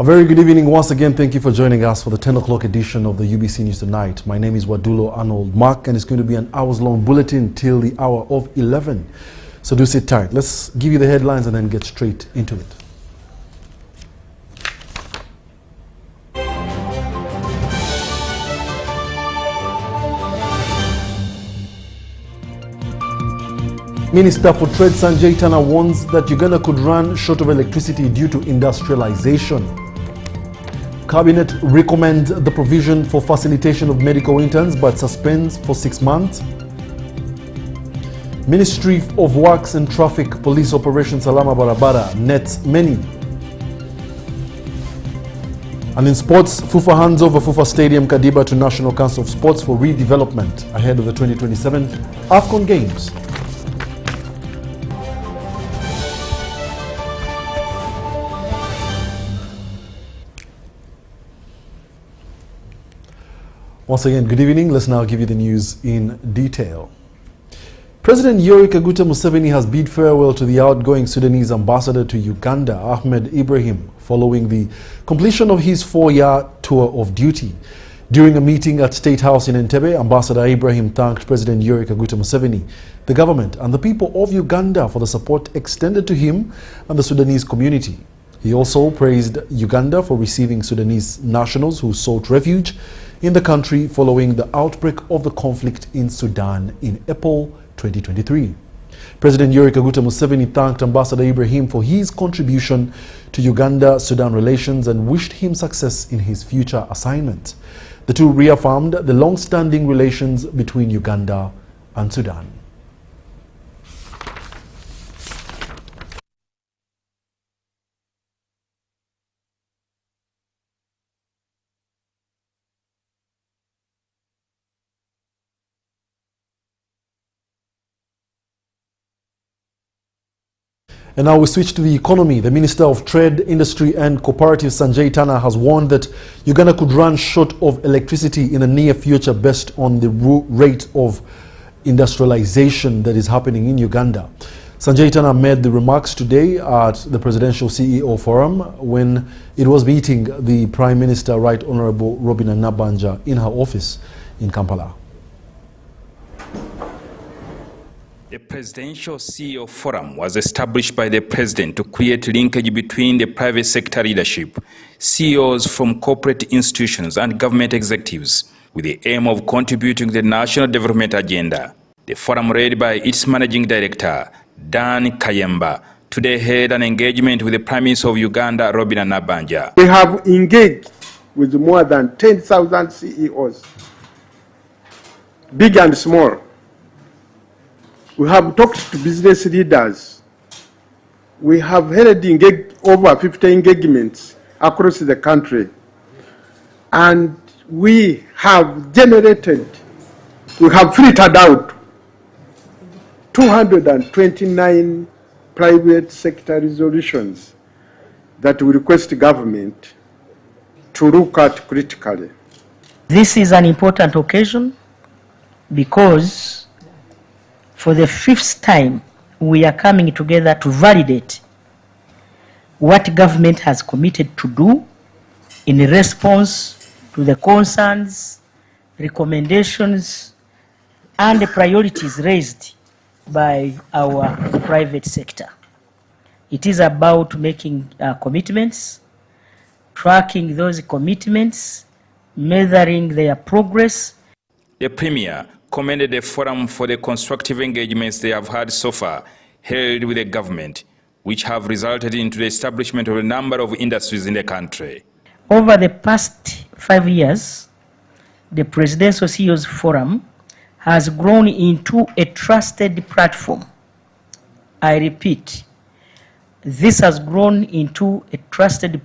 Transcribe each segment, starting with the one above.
A very good evening once again. Thank you for joining us for the 10 o'clock edition of the UBC News Tonight. My name is Wadulo Arnold Mark, and it's going to be an hours-long bulletin till the hour of 11. So do sit tight. Let's give you the headlines and then get straight into it. Minister for Trade Sanjay Tana warns that Uganda could run short of electricity due to industrialization. Cabinet recommends the provision for facilitation of medical interns but suspends for 6 months. Ministry of Works and Traffic Police Operation Salama Barabara nets many. And in sports, FUFA hands over FUFA Stadium Kadiba to National Council of Sports for redevelopment ahead of the 2027 AFCON Games. Once again, good evening. Let's now give you the news in detail. President Yoweri Kaguta Museveni has bid farewell to the outgoing Sudanese ambassador to Uganda, Ahmed Ibrahim, following the completion of his 4-year tour of duty. During a meeting at State House in Entebbe, Ambassador Ibrahim thanked President Yoweri Kaguta Museveni, the government and the people of Uganda for the support extended to him and the Sudanese community. He also praised Uganda for receiving Sudanese nationals who sought refuge in the country following the outbreak of the conflict in Sudan in April 2023. President Yoweri Kaguta Museveni thanked Ambassador Ibrahim for his contribution to Uganda-Sudan relations and wished him success in his future assignment. The two reaffirmed the long-standing relations between Uganda and Sudan. And now we switch to the economy. The Minister of Trade, Industry and Cooperative Sanjay Tana has warned that Uganda could run short of electricity in the near future based on the rate of industrialization that is happening in Uganda. Sanjay Tana made the remarks today at the Presidential CEO Forum when it was meeting the Prime Minister, Right Honorable Robina Nabanja, in her office in Kampala. The Presidential CEO Forum was established by the President to create linkage between the private sector leadership, CEOs from corporate institutions and government executives, with the aim of contributing to the national development agenda. The forum, led by its Managing Director, Dan Kayemba, today held an engagement with the Prime Minister of Uganda, Robina Nabanja. We have engaged with more than 10,000 CEOs, big and small. We have talked to business leaders. We have held over 50 engagements across the country. And we have filtered out 229 private sector resolutions that we request government to look at critically. This is an important occasion because for the 5th time, we are coming together to validate what government has committed to do in response to the concerns, recommendations, and the priorities raised by our private sector. It is about making commitments, tracking those commitments, measuring their progress. The Premier commended the forum for the constructive engagements they have had so far held with the government, which have resulted into the establishment of a number of industries in the country. Over the past 5 years, the Presidential CEOs Forum has grown into a trusted platform. I repeat, this has grown into a trusted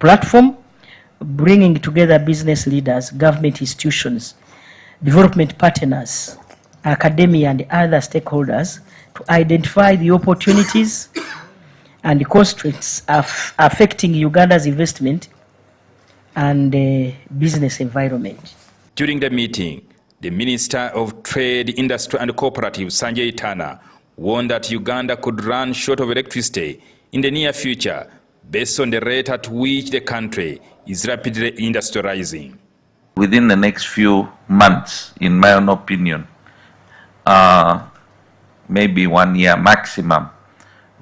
platform, bringing together business leaders, government institutions, development partners, academia, and other stakeholders to identify the opportunities and the constraints affecting Uganda's investment and business environment. During the meeting, the Minister of Trade, Industry and Cooperative, Sanjay Tana, warned that Uganda could run short of electricity in the near future based on the rate at which the country is rapidly industrializing. Within the next few months, in my own opinion, maybe 1 year maximum,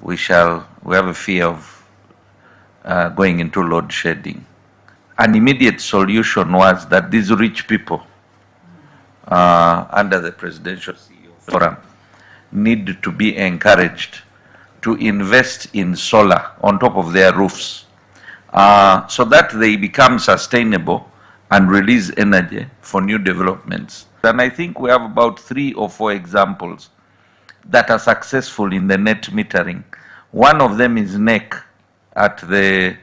we have a fear of going into load shedding. An immediate solution was that these rich people under the Presidential CEO Forum need to be encouraged to invest in solar on top of their roofs so that they become sustainable and release energy for new developments. And I think we have about 3 or 4 examples that are successful in the net metering. One of them is NEC at the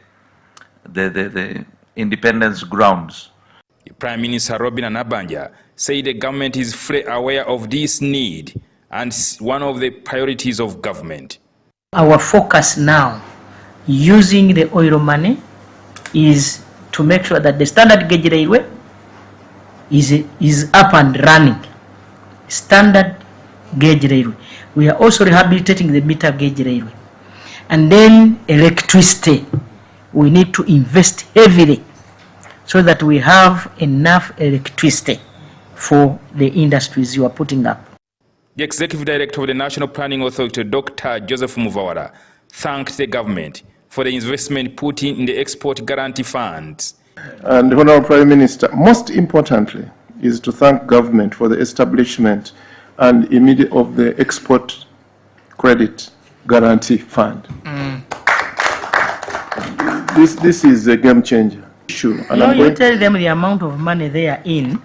Independence Grounds. Prime Minister Robin Anabanja said the government is fully aware of this need and one of the priorities of government. Our focus now, using the oil money, is to make sure that the standard gauge railway is up and running. Standard gauge railway. We are also rehabilitating the meter gauge railway. And then electricity. We need to invest heavily so that we have enough electricity for the industries you are putting up. The Executive Director of the National Planning Authority, Dr. Joseph Muvawara, thanked the government for the investment put in the Export Guarantee Funds. And the Honorable Prime Minister, most importantly, is to thank government for the establishment and immediate of the Export Credit Guarantee Fund. This is a game changer issue. And you tell them the amount of money they are in,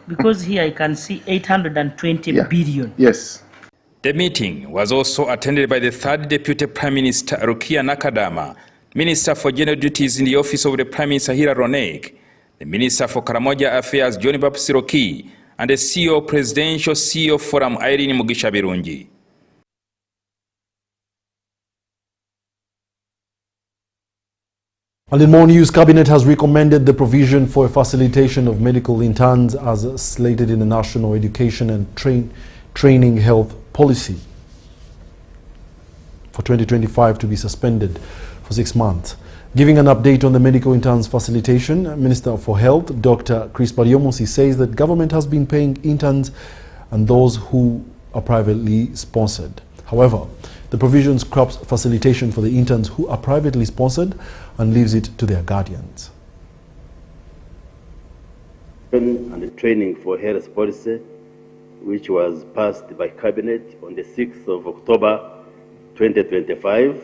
because here I can see 820 billion. Yes. The meeting was also attended by the 3rd Deputy Prime Minister Rukia Nakadama, Minister for General Duties in the Office of the Prime Minister Hira Ronek, the Minister for Karamoja Affairs John Bapsiroki, and the CEO Presidential CEO Forum Irene Mugisha Birungi. And in more news, Cabinet has recommended the provision for a facilitation of medical interns as slated in the National Education and Training Health Policy for 2025 to be suspended for 6 months. Giving an update on the medical interns facilitation, Minister for Health, Dr. Chris Baryomosi, says that government has been paying interns and those who are privately sponsored. However, the provision scraps facilitation for the interns who are privately sponsored and leaves it to their guardians. And training for health policy, which was passed by Cabinet on the 6th of October 2025.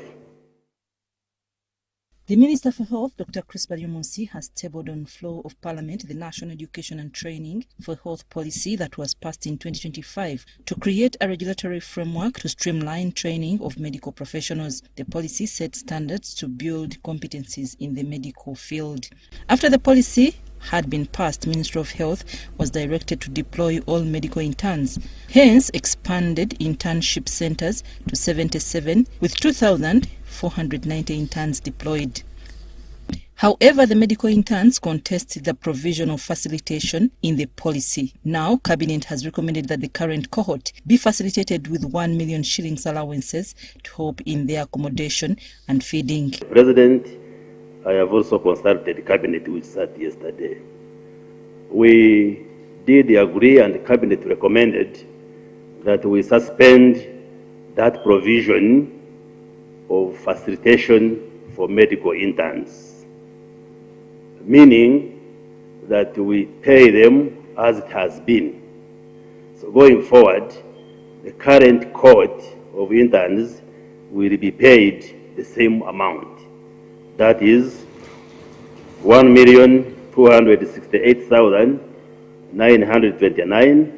The Minister for Health, Dr. Chris Baryomosi, has tabled on floor of Parliament the National Education and Training for Health Policy that was passed in 2025 to create a regulatory framework to streamline training of medical professionals. The policy sets standards to build competencies in the medical field. After the policy had been passed, Ministry of Health was directed to deploy all medical interns, hence expanded internship centers to 77 with 2,490 interns deployed. However, the medical interns contested the provision of facilitation in the policy. Now, Cabinet has recommended that the current cohort be facilitated with 1 million shillings allowances to help in their accommodation and feeding. President, I have also consulted the Cabinet, which sat yesterday. We did agree, and the Cabinet recommended that we suspend that provision of facilitation for medical interns, meaning that we pay them as it has been. So going forward, the current cohort of interns will be paid the same amount. That is 1,268,929,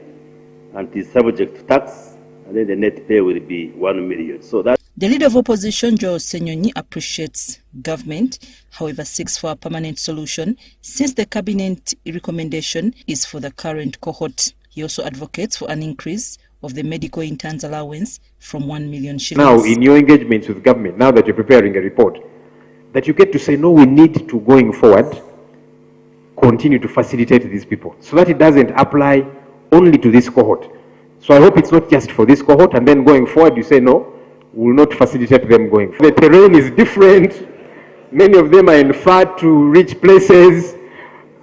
and is subject to tax, and then the net pay will be 1 million. So that. The leader of opposition, Joe Senyonyi, appreciates government, however seeks for a permanent solution since the cabinet recommendation is for the current cohort. He also advocates for an increase of the medical interns allowance from 1 million shillings. Now, in your engagements with government, now that you're preparing a report, that you get to say, no, we need to, going forward, continue to facilitate these people so that it doesn't apply only to this cohort. So I hope it's not just for this cohort, and then going forward you say, no, we will not facilitate them going forward. The terrain is different, Many of them are in far to rich places.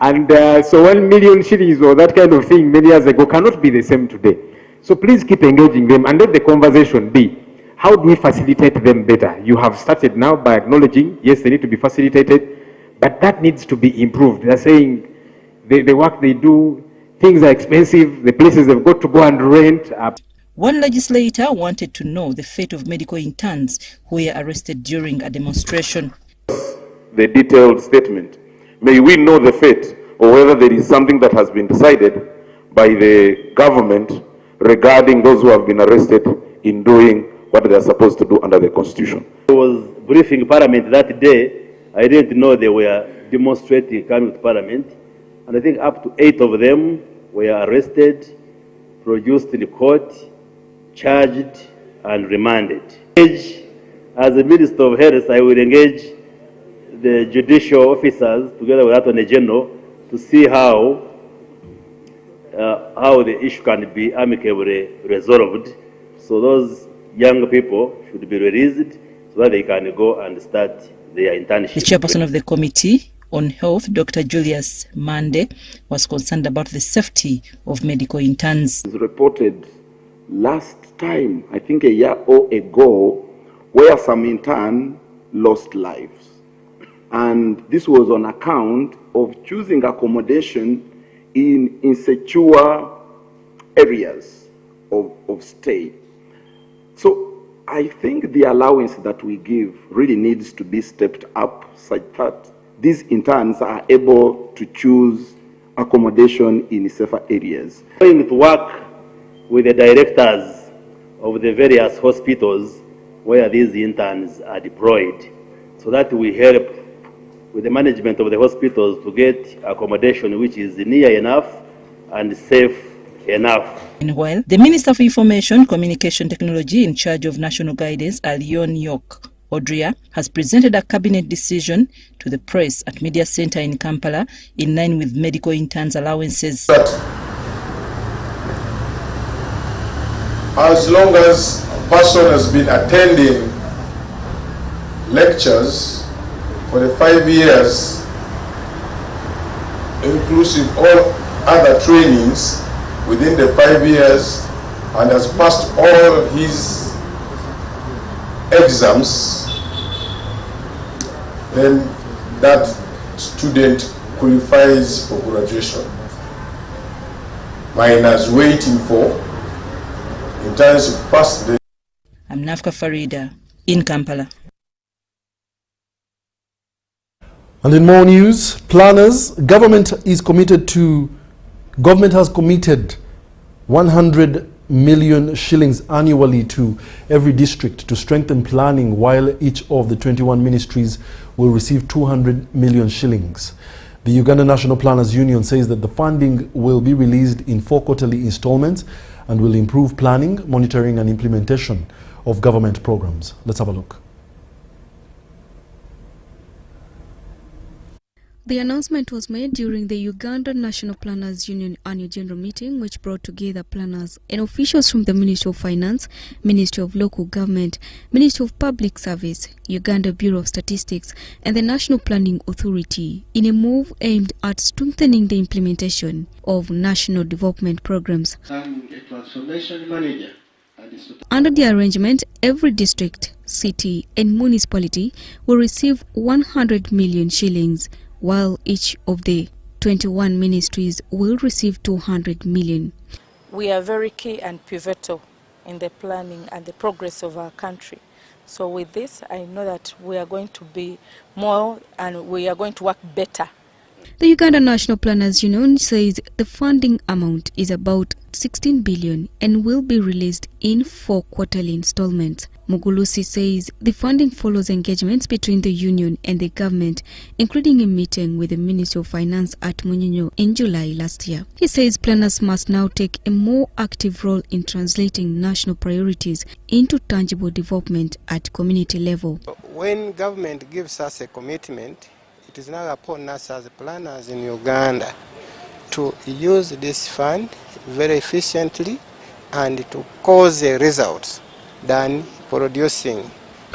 And so 1 million shillings or that kind of thing many years ago cannot be the same today. So please keep engaging them and let the conversation be, how do we facilitate them better? You have started now by acknowledging, yes, they need to be facilitated, but that needs to be improved. They're saying the work they do, things are expensive, the places they've got to go and rent are. One legislator wanted to know the fate of medical interns who were arrested during a demonstration. The detailed statement. May we know the fate, or whether there is something that has been decided by the government regarding those who have been arrested in doing what they are supposed to do under the Constitution. I was briefing Parliament that day. I didn't know they were demonstrating coming to Parliament. And I think up to 8 of them were arrested, produced in court, charged, and remanded. As the Minister of Health, I will engage the judicial officers together with Attorney General to see how the issue can be amicably resolved. So those young people should be released so that they can go and start their internship. The chairperson of the Committee on Health, Dr. Julius Mande, was concerned about the safety of medical interns. It was reported last time, I think a year or ago, where some intern lost lives. And this was on account of choosing accommodation in insecure areas of stay. So I think the allowance that we give really needs to be stepped up such that these interns are able to choose accommodation in safer areas. Going to work with the directors of the various hospitals where these interns are deployed so that we help with the management of the hospitals to get accommodation which is near enough and safe enough. Meanwhile, the Minister for Information, Communication Technology in charge of national guidance, Alion York Odria, has presented a cabinet decision to the press at Media Center in Kampala in line with medical interns allowances. As long as a person has been attending lectures for the 5 years, inclusive all other trainings within the 5 years, and has passed all his exams, then that student qualifies for graduation. Minus waiting for internship past the. I'm Nafka Farida in Kampala. And in more news, planners, government has committed 100 million shillings annually to every district to strengthen planning, while each of the 21 ministries will receive 200 million shillings. The Uganda National Planners Union says that the funding will be released in 4 quarterly installments and will improve planning, monitoring and implementation of government programs. Let's have a look. The announcement was made during the Uganda National Planners Union annual general meeting, which brought together planners and officials from the Ministry of Finance, Ministry of Local Government, Ministry of Public Service, Uganda Bureau of Statistics, and the National Planning Authority in a move aimed at strengthening the implementation of national development programs. I'm a transformation manager. Under the arrangement, every district, city, and municipality will receive 100 million shillings, while each of the 21 ministries will receive 200 million. We are very key and pivotal in the planning and the progress of our country. So with this, I know that we are going to be more and we are going to work better. The Uganda National Planners Union says the funding amount is about 16 billion and will be released in 4 quarterly installments. Mugulusi says the funding follows engagements between the union and the government, including a meeting with the Ministry of Finance at Munyonyo in July last year. He says planners must now take a more active role in translating national priorities into tangible development at community level. When government gives us a commitment, it is now upon us as planners in Uganda to use this fund very efficiently and to cause the results than producing.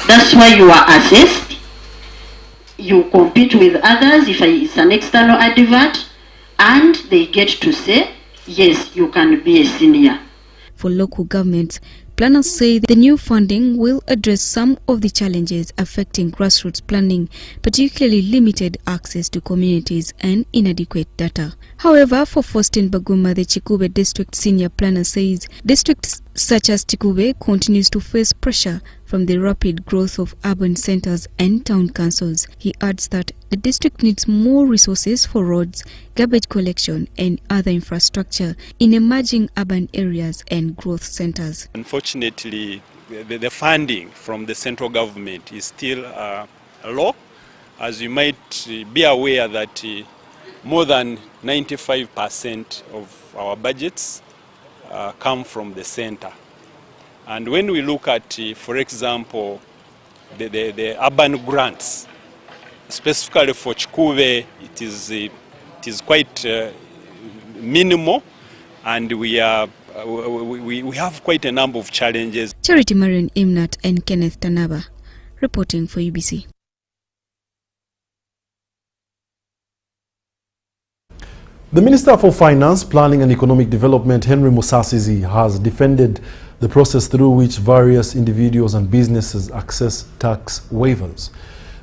That's why you are assessed. you compete with others if it's an external advert, and they get to say, yes, you can be a senior. For local governments, planners say the new funding will address some of the challenges affecting grassroots planning, particularly limited access to communities and inadequate data. However, for Faustin Baguma, the Chikube District Senior Planner says districts such as Chikube continues to face pressure from the rapid growth of urban centers and town councils. He adds that the district needs more resources for roads, garbage collection and other infrastructure in emerging urban areas and growth centers. Unfortunately, the funding from the central government is still low. As you might be aware that more than 95% of our budgets come from the center. And when we look at, for example, the urban grants, specifically for Chikube, it is quite minimal, and we have quite a number of challenges. Charity Marion Imnat and Kenneth Tanaba reporting for UBC. The Minister for Finance, Planning and Economic Development, Henry Musasizi, has defended the process through which various individuals and businesses access tax waivers.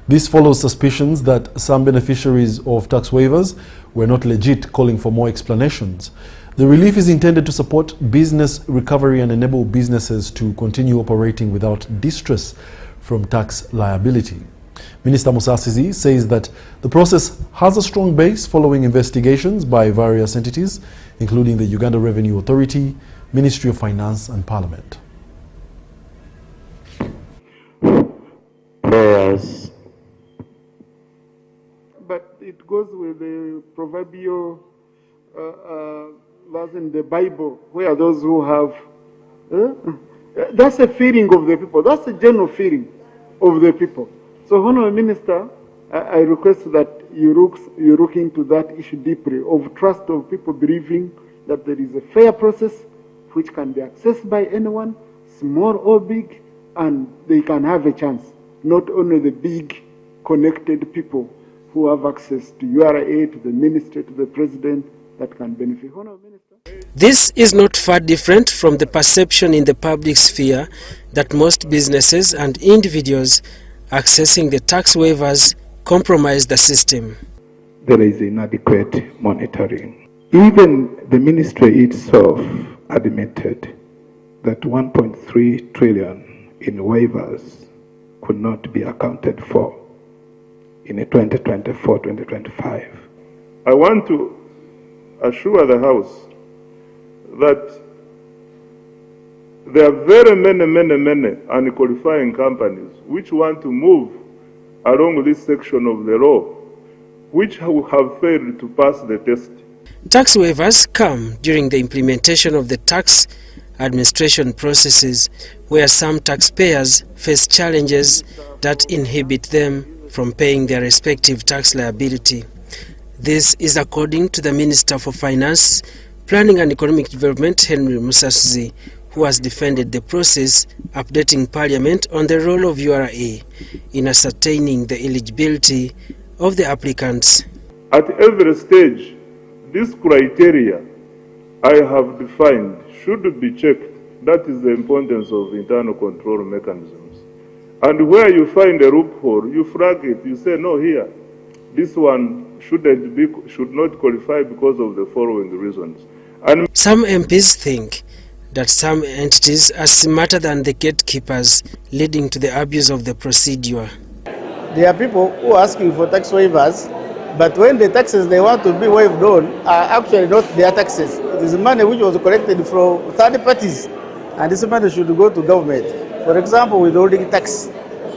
This follows suspicions that some beneficiaries of tax waivers were not legit, calling for more explanations. The relief is intended to support business recovery and enable businesses to continue operating without distress from tax liability. Minister Musasizi says that the process has a strong base following investigations by various entities, including the Uganda Revenue Authority, Ministry of Finance and Parliament. Prayers. But it goes with the proverbial verse in the Bible, where those who have, that's a feeling of the people. That's a general feeling of the people. So, Honourable Minister, I request that you look into that issue deeply, of trust of people believing that there is a fair process which can be accessed by anyone, small or big, and they can have a chance. Not only the big connected people who have access to URA, to the ministry, to the president, that can benefit. Honourable Minister. This is not far different from the perception in the public sphere that most businesses and individuals accessing the tax waivers compromise the system. There is inadequate monitoring. Even the ministry itself admitted that 1.3 trillion in waivers could not be accounted for in a 2024-2025. I want to assure the House that there are very many unqualifying companies which want to move along this section of the law, which have failed to pass the test. Tax waivers come during the implementation of the tax administration processes, where some taxpayers face challenges that inhibit them from paying their respective tax liability. This is according to the Minister for Finance, Planning and Economic Development, Henry Musasizi, who has defended the process, updating Parliament on the role of URA in ascertaining the eligibility of the applicants. At every stage, this criteria I have defined should be checked. That is the importance of internal control mechanisms. And where you find a loophole, you flag it. You say, no, here, this one should not qualify because of the following reasons. And some MPs think that some entities are smarter than the gatekeepers, leading to the abuse of the procedure. There are people who are asking for tax waivers, but when the taxes they want to be waived on are actually not their taxes. It is money which was collected from third parties, and this money should go to government. For example, withholding tax.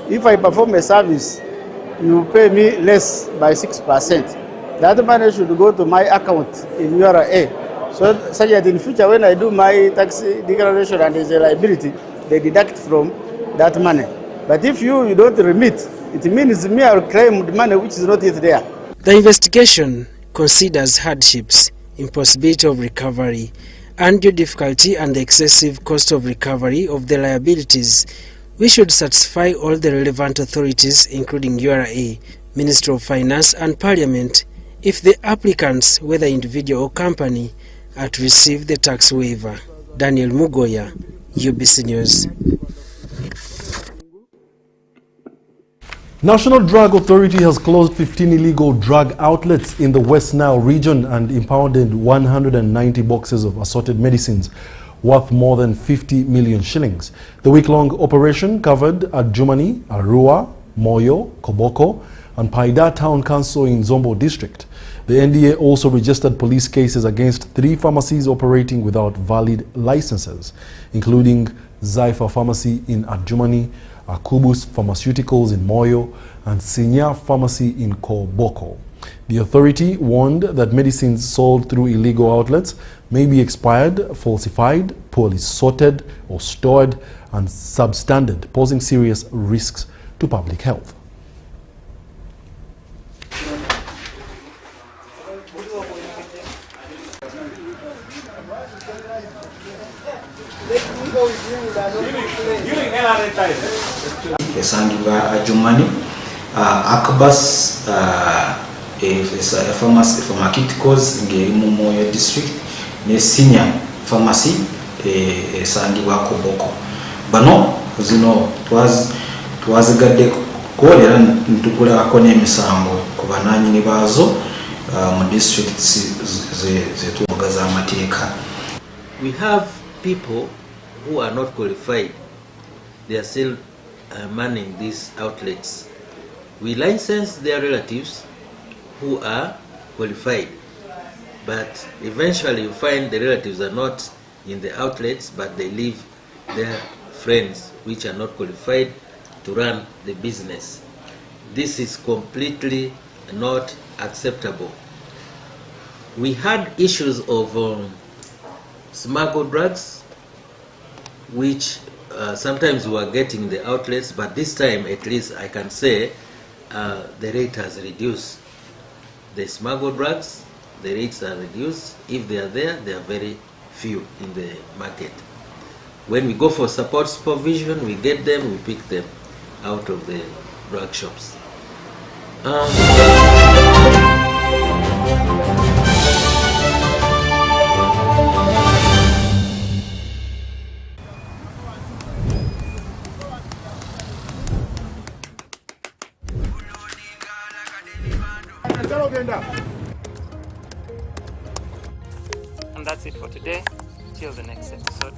If I perform a service, you pay me less by 6%. That money should go to my account in URA. So such that in future when I do my tax declaration and there's a liability, they deduct from that money. But if you don't remit, it means me I will claim the money which is not yet there. The investigation considers hardships, impossibility of recovery, undue difficulty and the excessive cost of recovery of the liabilities. We should satisfy all the relevant authorities, including URA, Ministry of Finance and Parliament if the applicants, whether individual or company, are to receive the tax waiver. Daniel Mugoya, UBC News. National Drug Authority has closed 15 illegal drug outlets in the West Nile region and impounded 190 boxes of assorted medicines worth more than 50 million shillings. The week-long operation covered Adjumani, Arua, Moyo, Koboko, and Paida Town Council in Zombo District. The NDA also registered police cases against 3 pharmacies operating without valid licenses, including Zypher Pharmacy in Adjumani, Akubus Pharmaceuticals in Moyo, and Sinya Pharmacy in Koboko. The authority warned that medicines sold through illegal outlets may be expired, falsified, poorly sorted or stored, and substandard, posing serious risks to public health. Esangibwa Adjumani, Akbas, a pharmacy, pharmaceuticals in Moyo district, ne Senior Pharmacy, Esangibwa Koboko. Bano, zino twazi gadde kolera ntukula akone emisango kubananyi ne bazo mu districts zetugaza amateeka. We have people who are not qualified. They are still manning these outlets. We license their relatives who are qualified, but eventually you find the relatives are not in the outlets, but they leave their friends which are not qualified to run the business. This is completely not acceptable. We had issues of smuggled drugs, which sometimes we were getting the outlets, but this time at least I can say the rate has reduced. The smuggled drugs, the rates are reduced. If they are there, they are very few in the market. When we go for support supervision, we get them, we pick them out of the drug shops. And that's it for today. Till the next episode.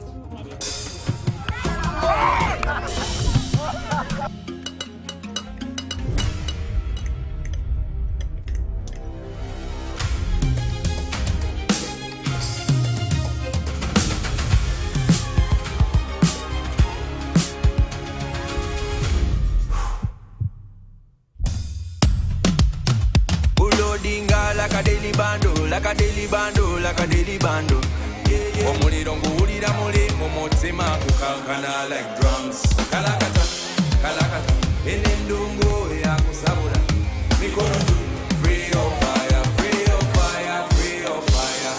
Like a daily bando, like a daily bando, like a daily bando. Omuliro nguwulira muli mumutima kukankana like drums. Kalakata, kalakata, enendungu ya kusabula. Mikono juu, free of fire, free of fire, free of fire.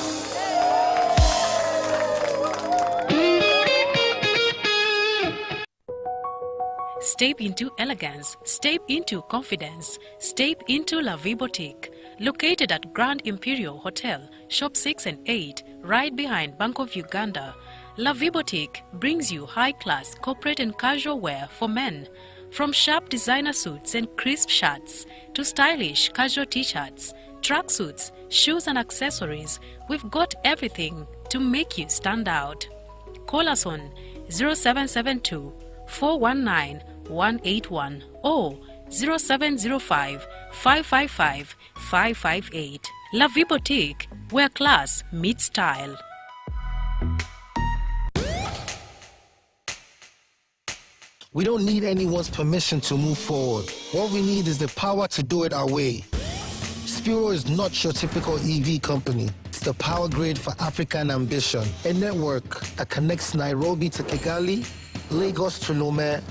Step into elegance, step into confidence, step into La Vie Boutique. Located at Grand Imperial Hotel, Shop 6 and 8, right behind Bank of Uganda, La Vie Boutique brings you high-class corporate and casual wear for men. From sharp designer suits and crisp shirts to stylish casual t-shirts, tracksuits, shoes and accessories, we've got everything to make you stand out. Call us on 0772 419 181 or 0705 555 558. La Vie Boutique, where class meets style. We don't need anyone's permission to move forward. What we need is the power to do it our way. Spiro is not your typical EV company. It's the power grid for African ambition. A network that connects Nairobi to Kigali, Lagos to Lomé,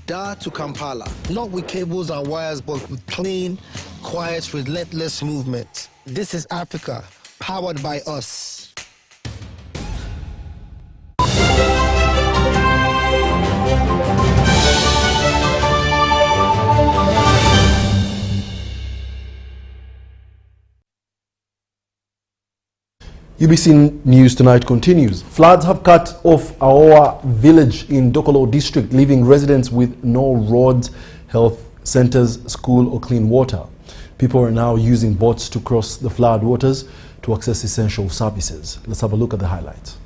Dar to Kampala. Not with cables and wires, but with clean, quiet, relentless movement. This is Africa, powered by us. UBC News Tonight continues. Floods have cut off Aoa village in Dokolo district, leaving residents with no roads, health centers, school or clean water. People are now using boats to cross the flood waters to access essential services. Let's have a look at the highlights.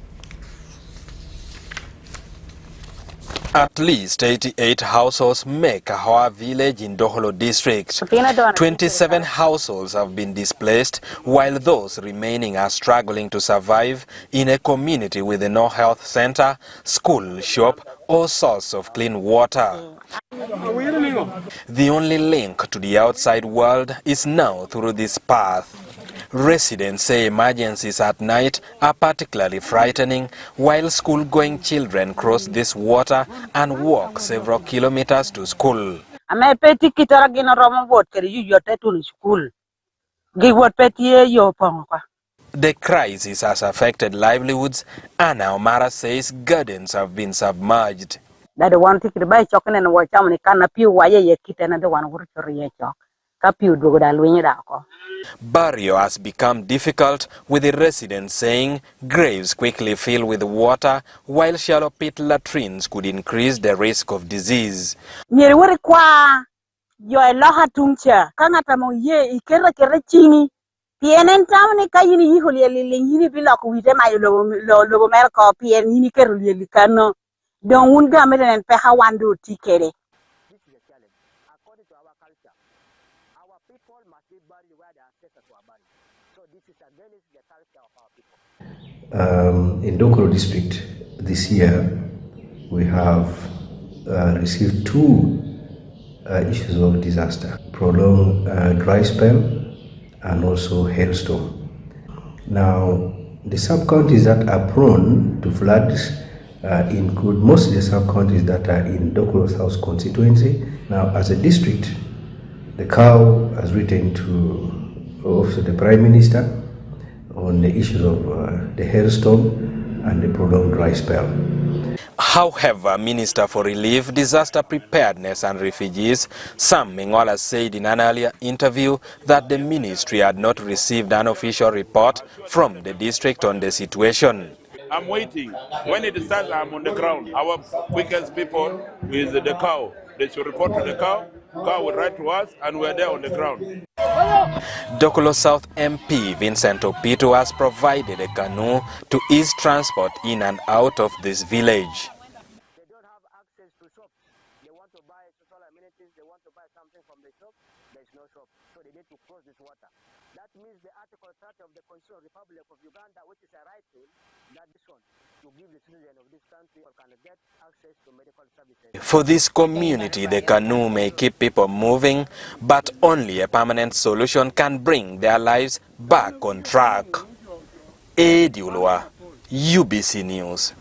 At least 88 households make Aoa village in Dokolo district. 27 households have been displaced, while those remaining are struggling to survive in a community with no health center, school, shop or source of clean water. The only link to the outside world is now through this path. Residents say emergencies at night are particularly frightening, while school-going children cross this water and walk several kilometers to school. The crisis has affected livelihoods. Anna Omara says gardens have been submerged. That one thing to buy chocolate and watch how many can appeal why you kit another one work for a chalk. Capu do that wing it out. Burial has become difficult, with the residents saying graves quickly fill with water, while shallow pit latrines could increase the risk of disease. Near what require your loha tumcha, Kanatamo ye, Ikera Kerechini, PNN town, Kayini, Yini Bilok with them, I low America, PN Yiniker Licano, don't wound them and Pehawandu Tikere. In Dokolo district this year, we have received two issues of disaster: prolonged dry spell and also hailstorm. Now, the sub-counties that are prone to floods include mostly the sub-counties that are in Dokolo South constituency. Now, as a district, the COW has written to also the Prime Minister on the issues of the hailstorm and the prolonged dry spell. However, Minister for Relief, Disaster Preparedness and Refugees, Sam Mingola, said in an earlier interview that the ministry had not received an official report from the district on the situation. I'm waiting. When it starts, I'm on the ground. Our quickest people is the COW. They should report to the COW. COW will write to us, and we're there on the ground. Dokolo South MP Vincent Opito has provided a canoe to ease transport in and out of this village. That means the Article 30 of the Constitution of the Republic of Uganda, which is a right tool, that this one, to give the citizen of this country or can get access to medical services. For this community, the canoe may keep people moving, but only a permanent solution can bring their lives back on track. Ediulwa, UBC News.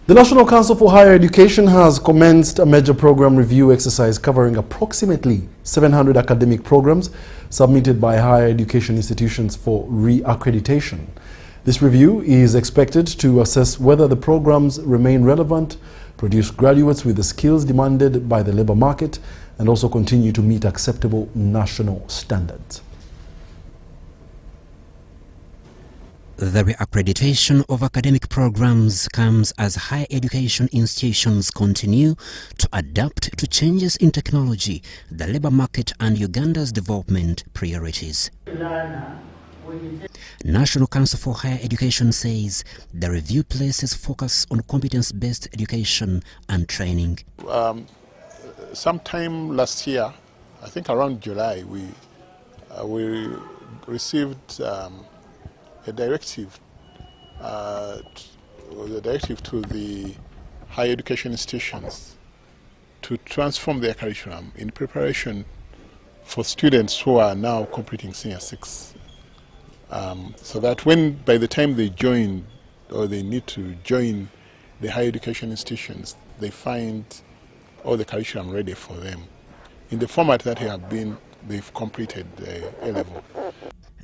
The National Council for Higher Education has commenced a major program review exercise covering approximately 700 academic programs submitted by higher education institutions for re-accreditation. This review is expected to assess whether the programs remain relevant, produce graduates with the skills demanded by the labor market, and also continue to meet acceptable national standards. The reaccreditation of academic programs comes as higher education institutions continue to adapt to changes in technology, the labor market and Uganda's development priorities. National Council for Higher Education says the review places focus on competence-based education and training. Sometime last year, I think around July, we received a directive to the higher education institutions to transform their curriculum in preparation for students who are now completing Senior 6. So that by the time they join or they need to join the higher education institutions, they find all the curriculum ready for them in the format that they've completed A-level.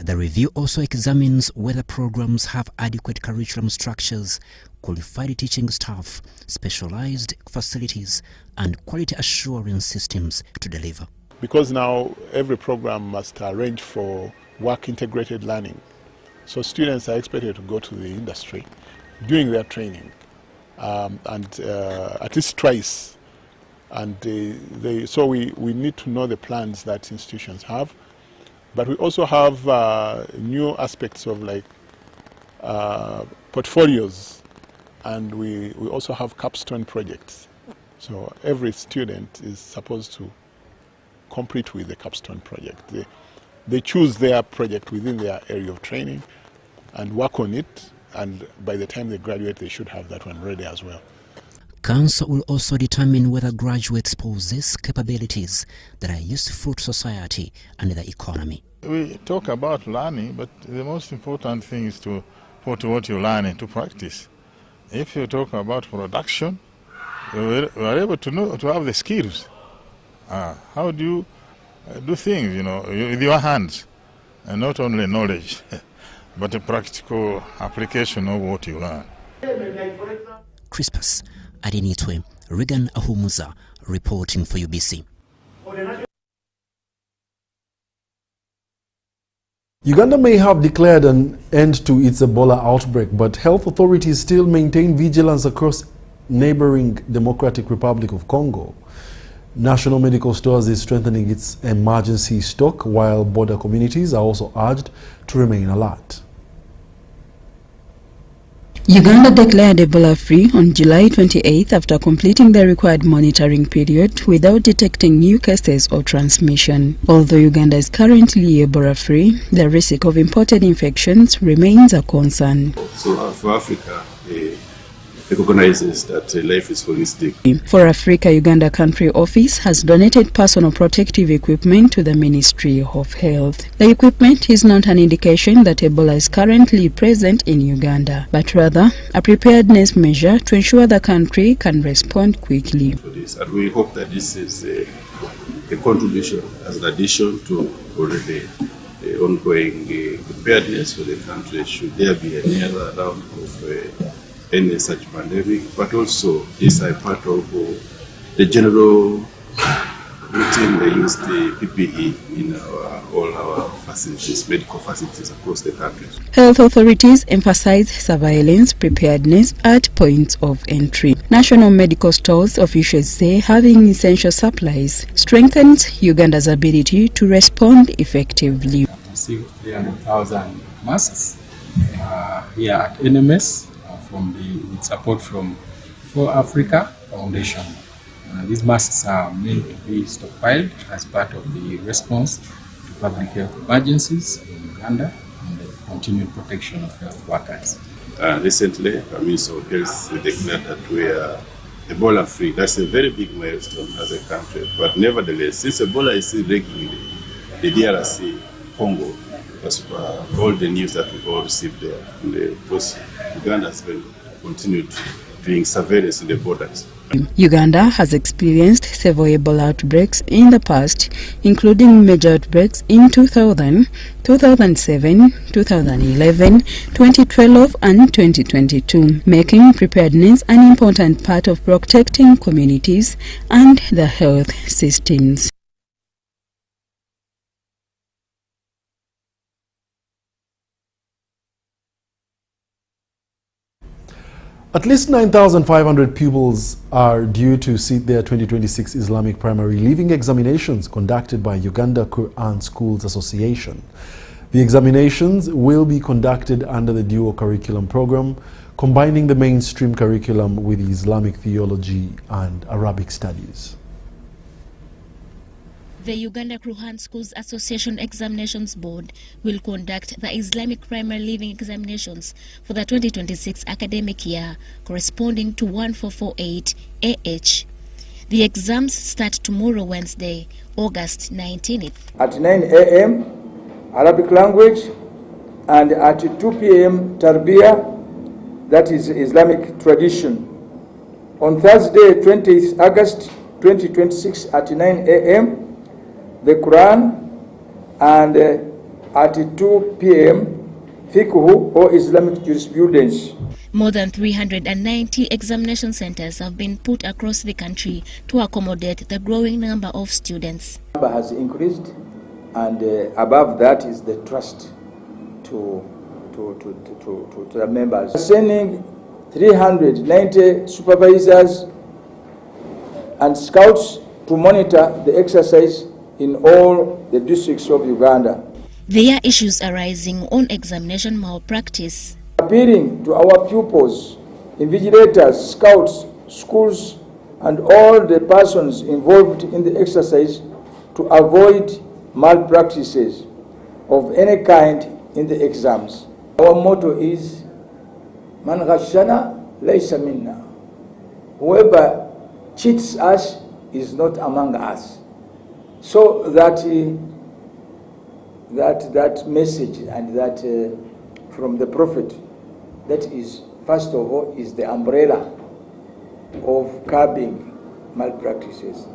The review also examines whether programs have adequate curriculum structures, qualified teaching staff, specialized facilities, and quality assurance systems to deliver. Because now every program must arrange for work-integrated learning. So students are expected to go to the industry during their training, and at least twice. And so we need to know the plans that institutions have. But we also have new aspects of like portfolios, and we also have capstone projects. So every student is supposed to complete with the capstone project. They choose their project within their area of training and work on it, and by the time they graduate, they should have that one ready as well. Council will also determine whether graduates possess capabilities that are useful to society and the economy. We talk about learning, but the most important thing is to put what you learn into practice. If you talk about production, you are able to have the skills. How do you do things, with your hands, and not only knowledge, but a practical application of what you learn. Crispus Adinitwe, Regan Ahumuza, reporting for UBC. Uganda may have declared an end to its Ebola outbreak, but health authorities still maintain vigilance across neighboring Democratic Republic of Congo. National Medical Stores is strengthening its emergency stock, while border communities are also urged to remain alert. Uganda declared Ebola free on July 28th after completing the required monitoring period without detecting new cases or transmission. Although Uganda is currently Ebola free, the risk of imported infections remains a concern. So for Africa, recognizes that life is holistic. For Africa, Uganda Country Office has donated personal protective equipment to the Ministry of Health. The equipment is not an indication that Ebola is currently present in Uganda, but rather a preparedness measure to ensure the country can respond quickly. For this, and we hope that this is a contribution as an addition to already ongoing preparedness for the country should there be any other round of any such pandemic, but also these are part of the general routine. They use the PPE in all our facilities, medical facilities across the country. Health authorities emphasize surveillance preparedness at points of entry. National Medical Stores officials say having essential supplies strengthens Uganda's ability to respond effectively. We received 300,000 masks here at NMS. With support from For Africa Foundation. These masks are meant to be stockpiled as part of the response to public health emergencies in Uganda and the continued protection of health workers. Recently, the Minister of Health declared that we are Ebola free. That's a very big milestone as a country. But nevertheless, since Ebola is still regularly the DRC, Congo, as per all the news that we all received there, and because Uganda has been continued doing surveillance in the borders. Uganda has experienced several Ebola outbreaks in the past, including major outbreaks in 2000, 2007, 2011, 2012 and 2022, making preparedness an important part of protecting communities and the health systems. At least 9,500 pupils are due to sit their 2026 Islamic primary leaving examinations conducted by Uganda Quran Schools Association. The examinations will be conducted under the dual curriculum program, combining the mainstream curriculum with Islamic theology and Arabic studies. The Uganda Quran Schools Association Examinations Board will conduct the Islamic primary leaving examinations for the 2026 academic year, corresponding to 1448 AH. The exams start tomorrow, Wednesday, August 19th. At 9 a.m., Arabic language, and at 2 p.m., Tarbiyah, that is Islamic tradition. On Thursday, 20th August 2026 at 9 a.m., the Quran and at 2 p.m. fiqh or Islamic jurisprudence. More than 390 examination centers have been put across the country to accommodate the growing number of students. The number has increased, and above that is the trust to the members. Sending 390 supervisors and scouts to monitor the exercise in all the districts of Uganda. There are issues arising on examination malpractice. Appealing to our pupils, invigilators, scouts, schools, and all the persons involved in the exercise to avoid malpractices of any kind in the exams. Our motto is, Man ghashana laysa minna. Whoever cheats us is not among us. So that message and that from the Prophet, that is, first of all, is the umbrella of curbing malpractices.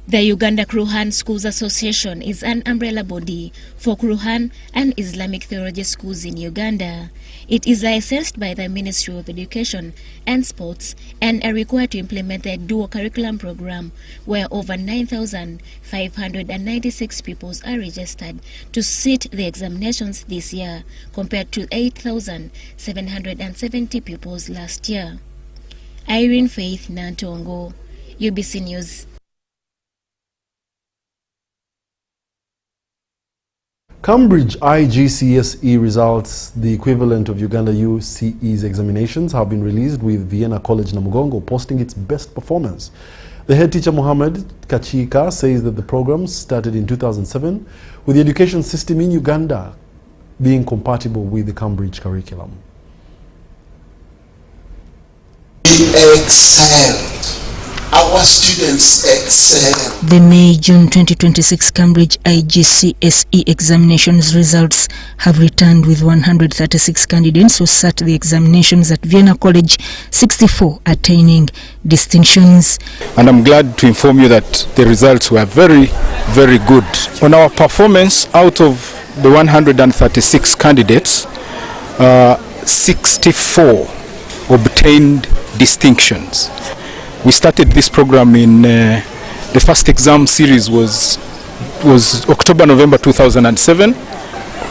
The Uganda Quran Schools Association is an umbrella body for Quran and Islamic theology schools in Uganda. It is licensed by the Ministry of Education and Sports and are required to implement the dual curriculum program, where over 9,596 pupils are registered to sit the examinations this year, compared to 8,770 pupils last year. Irene Faith Nantongo, UBC News. Cambridge IGCSE results, the equivalent of Uganda UCE's examinations, have been released, with Vienna College Namugongo posting its best performance. The head teacher Mohammed Kachika says that the program started in 2007, with the education system in Uganda being compatible with the Cambridge curriculum. We excelled. Our students excel. The May-June 2026 Cambridge IGCSE examinations results have returned, with 136 candidates who sat the examinations at Vienna College, 64 attaining distinctions. And I'm glad to inform you that the results were very, very good. On our performance, out of the 136 candidates, 64 obtained distinctions. We started this program in the first exam series was October-November 2007.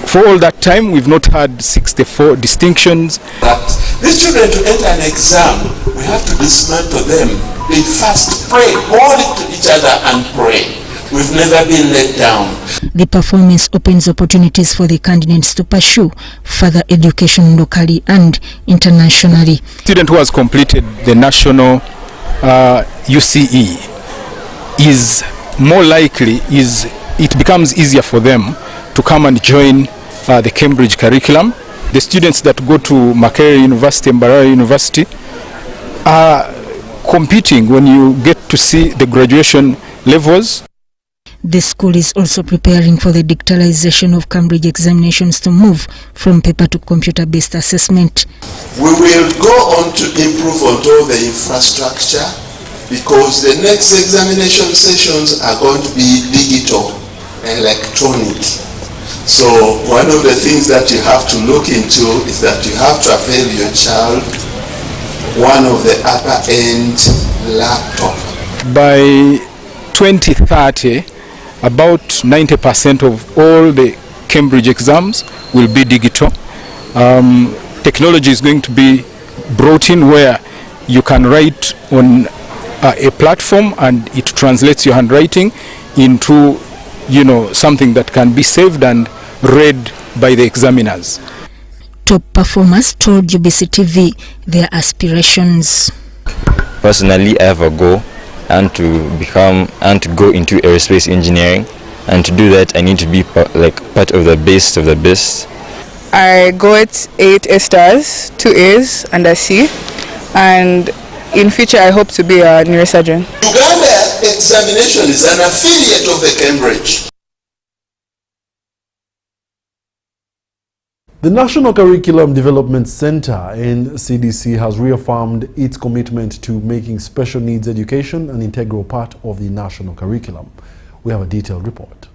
For all that time, we've not had 64 distinctions. That these children, to enter an exam, we have to dismantle them. They first pray, hold it to each other and pray. We've never been let down. The performance opens opportunities for the candidates to pursue further education locally and internationally. Student who has completed the national UCE is more likely, it becomes easier for them to come and join the Cambridge curriculum. The students that go to Makerere University and Mbarara University are competing when you get to see the graduation levels. The school is also preparing for the digitalization of Cambridge examinations to move from paper to computer-based assessment. We will go on to improve on all the infrastructure, because the next examination sessions are going to be digital, electronic. So one of the things that you have to look into is that you have to avail your child one of the upper-end laptop. By 2030, about 90% of all the Cambridge exams will be digital. Technology is going to be brought in where you can write on a platform and it translates your handwriting into, something that can be saved and read by the examiners. Top performers told UBC TV their aspirations. Personally, I have a goal and to go into aerospace engineering, and to do that I need to be part of the best of the best. I got 8 A stars, 2 A's and a C, and in future I hope to be a neurosurgeon. Uganda examination is an affiliate of the Cambridge. The National Curriculum Development Center (NCDC) has reaffirmed its commitment to making special needs education an integral part of the national curriculum. We have a detailed report.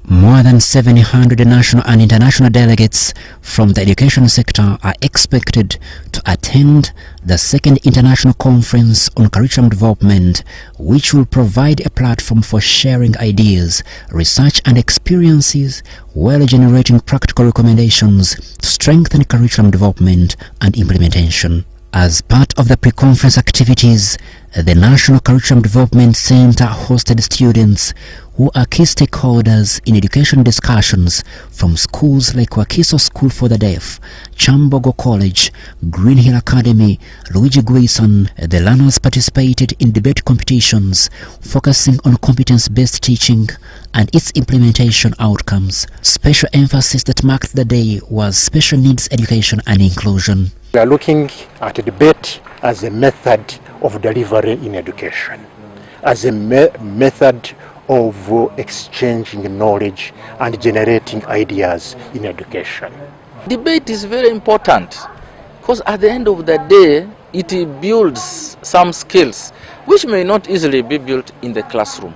More than 700 national and international delegates from the education sector are expected to attend the second International Conference on Curriculum Development, which will provide a platform for sharing ideas, research and experiences while generating practical recommendations to strengthen curriculum development and implementation. As part of the pre-conference activities, the National Curriculum Development Center hosted students who are key stakeholders in education discussions from schools like Wakiso School for the Deaf, Chambogo College, Green Hill Academy, Luigi Guisan. The learners participated in debate competitions focusing on competence-based teaching and its implementation outcomes. Special emphasis that marked the day was special needs education and inclusion. We are looking at debate as a method of delivery in education, as a method of exchanging knowledge and generating ideas in education. Debate is very important because at the end of the day it builds some skills which may not easily be built in the classroom.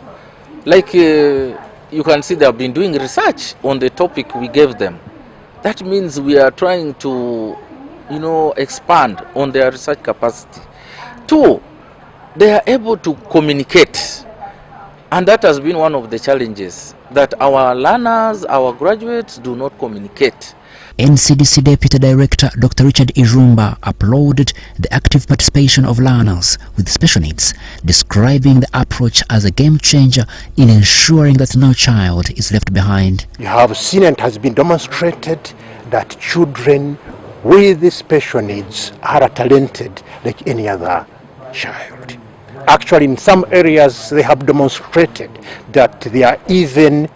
Like you can see, they have been doing research on the topic we gave them. That means we are trying to expand on their research capacity. Two, they are able to communicate, and that has been one of the challenges, that our learners, our graduates do not communicate. NCDC Deputy Director Dr. Richard Irumba applauded the active participation of learners with special needs, describing the approach as a game changer in ensuring that no child is left behind. You have seen and has been demonstrated that children with special needs are talented like any other child. Actually, in some areas, they have demonstrated that they are even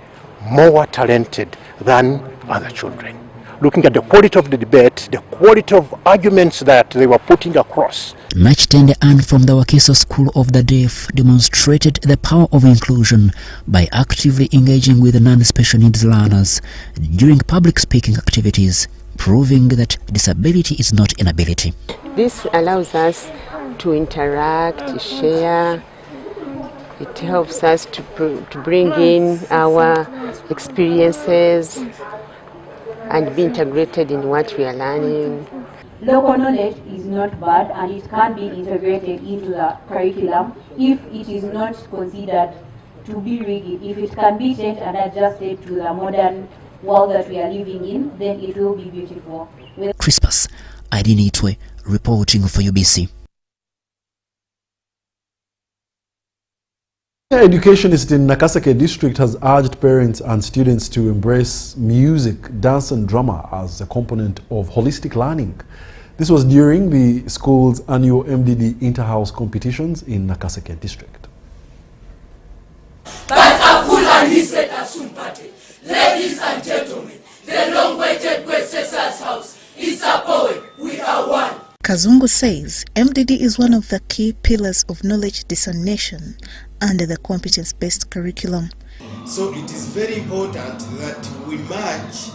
more talented than other children. Looking at the quality of the debate, the quality of arguments that they were putting across. Match Tende and from the Wakiso School of the Deaf demonstrated the power of inclusion by actively engaging with non-special needs learners during public speaking activities, proving that disability is not inability. This allows us to interact, share. It helps us to bring in our experiences and be integrated in what we are learning. Local knowledge is not bad, and it can be integrated into the curriculum if it is not considered to be rigid. If it can be changed and adjusted to the modern world that we are living in, then it will be beautiful. Crispus Idinitwe reporting for UBC. An educationist in Nakaseke district has urged parents and students to embrace music, dance and drama as a component of holistic learning. This was during the school's annual MDD inter-house competitions in Nakaseke district. Ladies and gentlemen, the long-awaited Kwesesas house is a poet. We are one. Kazungu says MDD is one of the key pillars of knowledge dissemination under the competence-based curriculum. So it is very important that we merge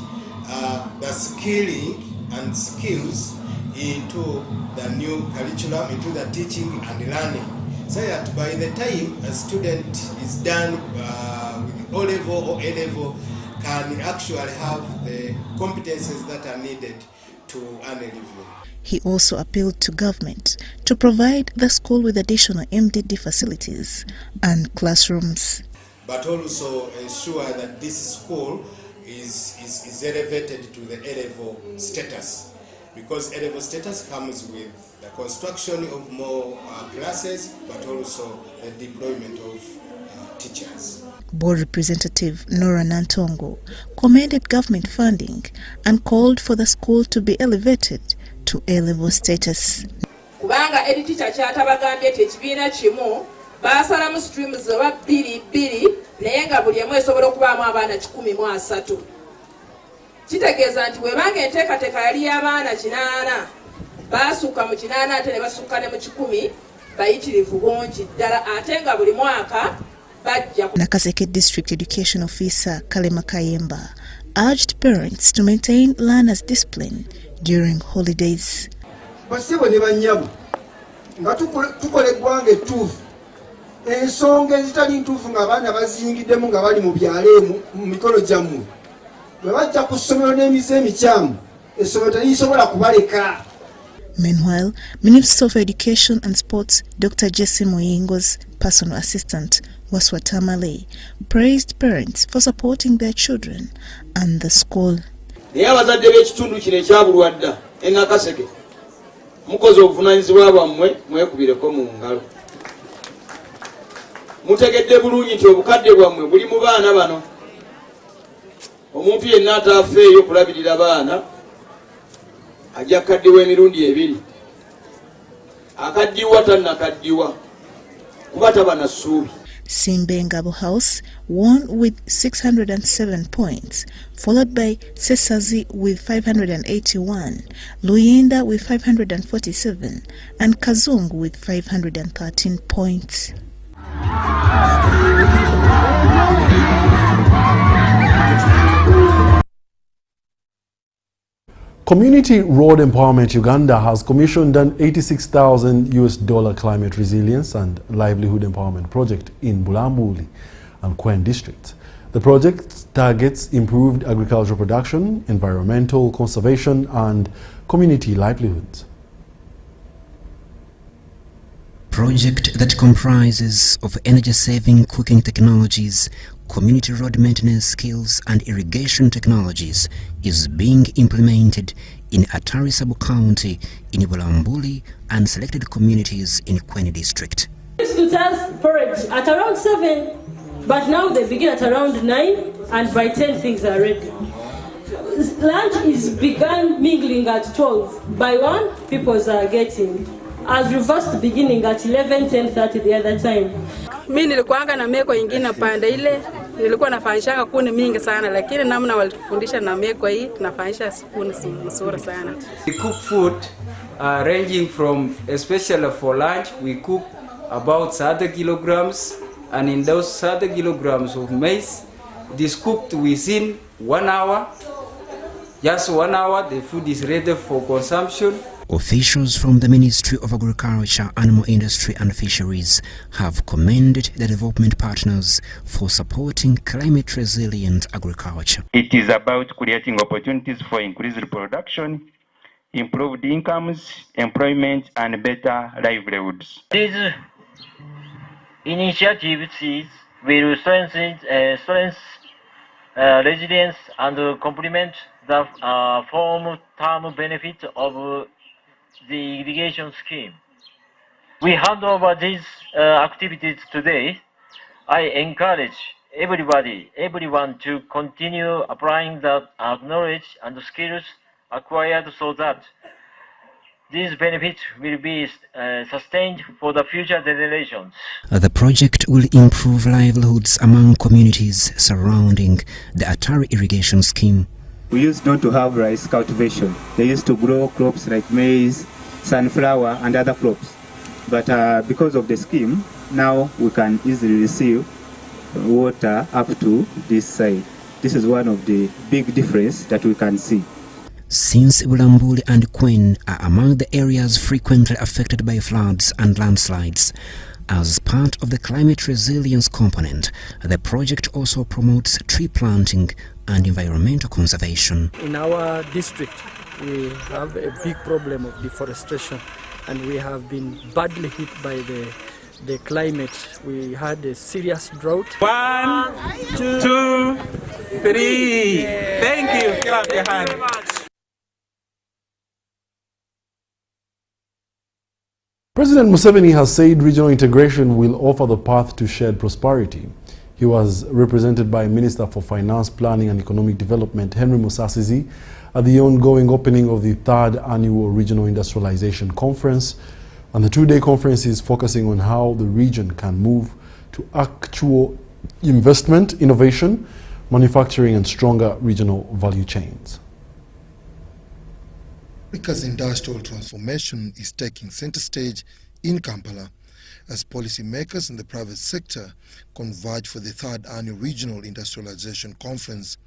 the skilling and skills into the new curriculum, into the teaching and learning, so that by the time a student is done with O-level or A-level, can actually have the competences that are needed to earn a living. He also appealed to government to provide the school with additional MDD facilities and classrooms. But also ensure that this school is elevated to the A-level status, because A-level status comes with the construction of more classes, but also the deployment of teachers. Board Representative Nora Nantongo commended government funding and called for the school to be elevated to A-level status. Kubanga edi teacher kyatabagambye tekibiina kimu baasalamu streams oba bbiri naye nga buli emu esobola okubaamu abaana 13. Kitegeeza nti bwebanga enteekateeka yali y'abaana 8 baasukka mu 8 ate ne basukka ne mu 10 bayitirivu bungi ddala ate nga buli mwaka Nakaseke District Education Officer Kalema Kayemba urged parents to maintain learners' discipline during holidays. Basibo ne banyabu nga tukole eggwanga ettuufu ensonga ezitali ntuufu ng'abaana baziyingiddemu nga bali mu byalo mu mikono gyammwe bwe bajja ku ssomero n'emize emikyamu essomero terisobola kubaleka. Meanwhile, Minister of Education and Sports Dr. Jesse Muyingo's personal assistant, Waswata Malay, praised parents for supporting their children and the school. Naye abazadde b'ekitundu kino ekyabulwadda Engakaseke mukoze obuvunaanyizibwa bwammwe mwekubireko mu ngalo. Mutegedde bulungi nti obukadde bwammwe buli mu baana bano. Omuntu yenna ataafeeyo kulabirira baana ajja kaddiwa emirundi ebiri. Akaddiwa tannakaddiwa kuba taba na ssuubi. Simbengabo House won with 607 points, followed by Sesazi with 581, Luyinda with 547, and Kazungu with 513 points. Community Road Empowerment Uganda has commissioned an $86,000 climate resilience and livelihood empowerment project in Bulambuli and Kwen districts. The project targets improved agricultural production, environmental conservation, and community livelihoods. Project that comprises of energy-saving cooking technologies, community road maintenance skills and irrigation technologies is being implemented in Atari sub-county in Bulambuli and selected communities in Kweni district. They used to serve porridge at around 7, but now they begin at around 9, and by 10 things are ready. Lunch is begun mingling at 12. By 1, people are getting. As reversed beginning at 11, 10:30 the other time. Mimi nilikuanga na meko ingine pande ile, nilikuwa nafanyishanga kuni mingi sana, lakini namna walitufundisha na meko hii tunafanyisha kuni nzuri sana. We cook food ranging from, especially for lunch, we cook about 30 kilograms, and in those 30 kilograms of maize, it is cooked within 1 hour. Just 1 hour, the food is ready for consumption. Officials from the Ministry of Agriculture, Animal Industry and Fisheries have commended the development partners for supporting climate-resilient agriculture. It is about creating opportunities for increased production, improved incomes, employment, and better livelihoods. These initiatives will strengthen resilience and complement the form-term benefit of the irrigation scheme. We hand over these activities today. I encourage everyone to continue applying the knowledge and skills acquired so that these benefits will be sustained for the future generations. The project will improve livelihoods among communities surrounding the Atari irrigation scheme. We used not to have rice cultivation. They used to grow crops like maize, sunflower, and other crops. But because of the scheme, now we can easily receive water up to this side. This is one of the big difference that we can see. Since Bulambuli and Kwen are among the areas frequently affected by floods and landslides, as part of the climate resilience component, the project also promotes tree planting and environmental conservation. In our district, we have a big problem of deforestation, and we have been badly hit by the climate. We had a serious drought. 1, 2, 3. Thank you. Clap your hand. President Museveni has said regional integration will offer the path to shared prosperity. He was represented by Minister for Finance, Planning and Economic Development, Henry Musasizi, at the ongoing opening of the 3rd Annual Regional Industrialization Conference. And the 2-day conference is focusing on how the region can move to actual investment, innovation, manufacturing and stronger regional value chains. Africa's industrial transformation is taking center stage in Kampala as policymakers in the private sector converge for the 3rd Annual Regional Industrialization Conference.